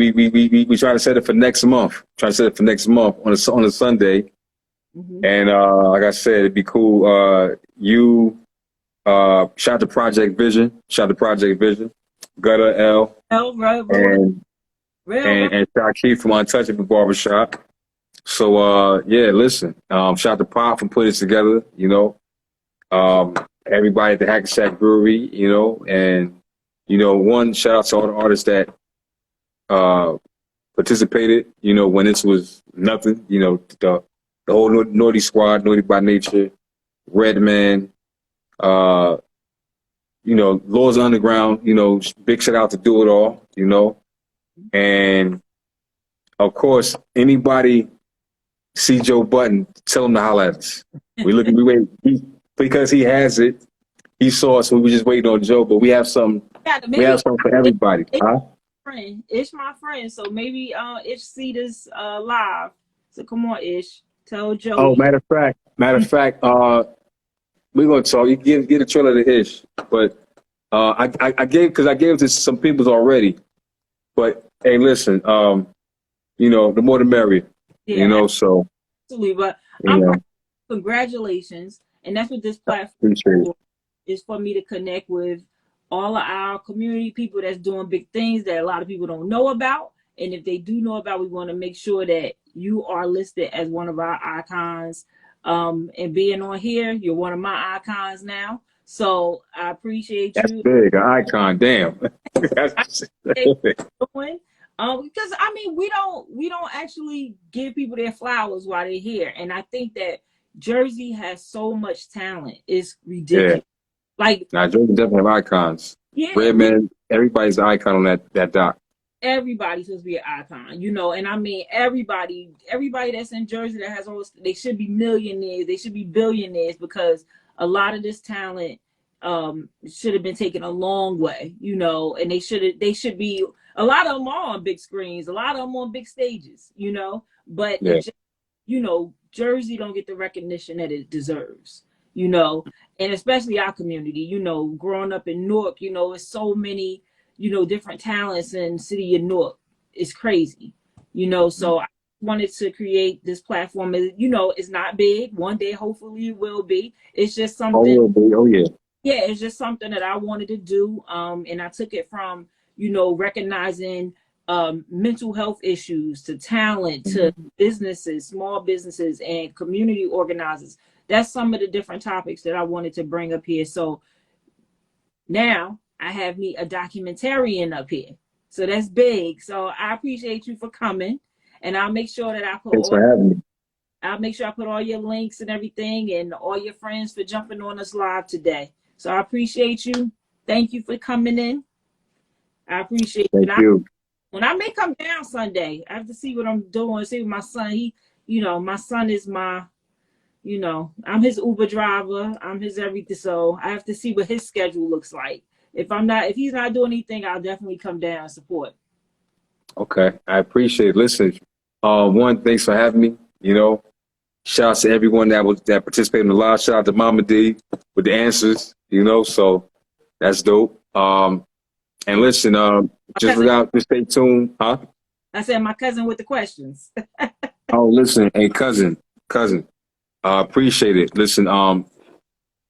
[SPEAKER 2] try to set it for next month. Try to set it for next month on a Sunday. And like I said, it'd be cool. You shout to Project Vision, Gutter L, and Shaq from Untouchable Barbershop. So yeah, listen, shout to Pop for putting it together, you know. Everybody at the Hackensack Brewery, you know, and you know, one shout out to all the artists that participated, you know, when this was nothing, you know, the whole Naughty Squad, Naughty by Nature, Redman, you know, Laws Underground, you know, big shout out to Do It All, you know, and of course anybody see Joe Button, tell him to holler at us. We wait because he has it. He saw us, so we were just waiting on Joe. But we have some. We have something for everybody.
[SPEAKER 1] Ish, my friend. So maybe Ish see this live. So come on, Ish. Tell Joe.
[SPEAKER 2] Oh, matter of fact, we're gonna talk. You get a trailer to Ish, but I gave it to some people already. But hey, listen, you know, the more the merrier. Yeah. You know, so
[SPEAKER 1] Absolutely, but
[SPEAKER 2] You
[SPEAKER 1] I'm
[SPEAKER 2] know,
[SPEAKER 1] proud. Congratulations, and that's what this platform
[SPEAKER 2] appreciate it.
[SPEAKER 1] is for me to connect with all of our community people that's doing big things that a lot of people don't know about. And if they do know about, we want to make sure that you are listed as one of our icons. And being on here, you're one of my icons now. So I appreciate
[SPEAKER 2] That's
[SPEAKER 1] you.
[SPEAKER 2] big, an icon. Damn.
[SPEAKER 1] I
[SPEAKER 2] That's
[SPEAKER 1] appreciate you doing. Because I mean, we don't actually give people their flowers while they're here. And I think that Jersey has so much talent. It's
[SPEAKER 2] yeah.
[SPEAKER 1] ridiculous. Like,
[SPEAKER 2] Nigeria definitely have icons.
[SPEAKER 1] yeah,
[SPEAKER 2] Redman, everybody's an icon on that doc.
[SPEAKER 1] everybody's supposed to be an icon, and I mean everybody that's in Jersey that has all this, they should be millionaires, they should be billionaires, because a lot of this talent should have been taken a long way, and they should be, a lot of them are on big screens, a lot of them on big stages, but
[SPEAKER 2] Yeah.
[SPEAKER 1] Jersey don't get the recognition that it deserves, you know, and especially our community, growing up in Newark, it's so many, different talents in the city of Newark. It's crazy, so I wanted to create this platform. It's not big. One day, hopefully it will be. It's just something,
[SPEAKER 2] Oh yeah.
[SPEAKER 1] yeah, it's just something that I wanted to do. And I took it from, recognizing mental health issues to talent to businesses, small businesses, and community organizers. That's some of the different topics that I wanted to bring up here. So now I have me a documentarian up here. So that's big. So I appreciate you for coming. And I'll make sure that
[SPEAKER 2] Thanks for having me.
[SPEAKER 1] I'll make sure I put all your links and everything, and all your friends for jumping on us live today. So I appreciate you. Thank you for coming in. I appreciate
[SPEAKER 2] Thank
[SPEAKER 1] it.
[SPEAKER 2] you.
[SPEAKER 1] When I may come down Sunday, I have to see what I'm doing, see what my son, my son is I'm his Uber driver, I'm his everything. So I have to see what his schedule looks like. If he's not doing anything, I'll definitely come down and support.
[SPEAKER 2] Okay. I appreciate it. Listen, one, thanks for having me. Shout out to everyone that participated in the live. Shout out to Mama D with the answers, so that's dope. And listen, just stay tuned, huh?
[SPEAKER 1] I said my cousin with the questions.
[SPEAKER 2] Oh, listen, hey, cousin, appreciate it. Listen,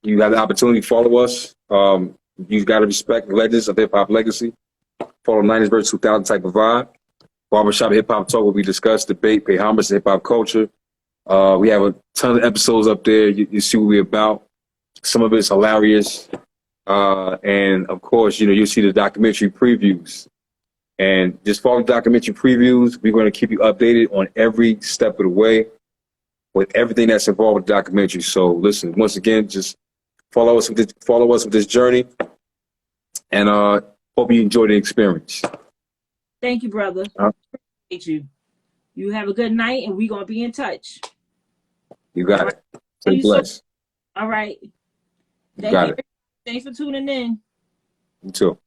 [SPEAKER 2] you have the opportunity to follow us. You got to respect the legends of hip hop legacy. Follow 90s versus 2000 type of vibe. Barbershop Hip Hop Talk, where we discuss, debate, pay homage to hip hop culture. We have a ton of episodes up there. You see what we're about. Some of it's hilarious. And of course, you'll see the documentary previews. And just follow the documentary previews. We're going to keep you updated on every step of the way with everything that's involved with the documentary. So listen, once again, just follow us with this journey. And hope you enjoy the experience.
[SPEAKER 1] Thank you, brother. Appreciate you. You have a good night, and we're going to be in touch.
[SPEAKER 2] You got it. Stay blessed.
[SPEAKER 1] All right.
[SPEAKER 2] You got it.
[SPEAKER 1] Thanks for tuning in.
[SPEAKER 2] You too.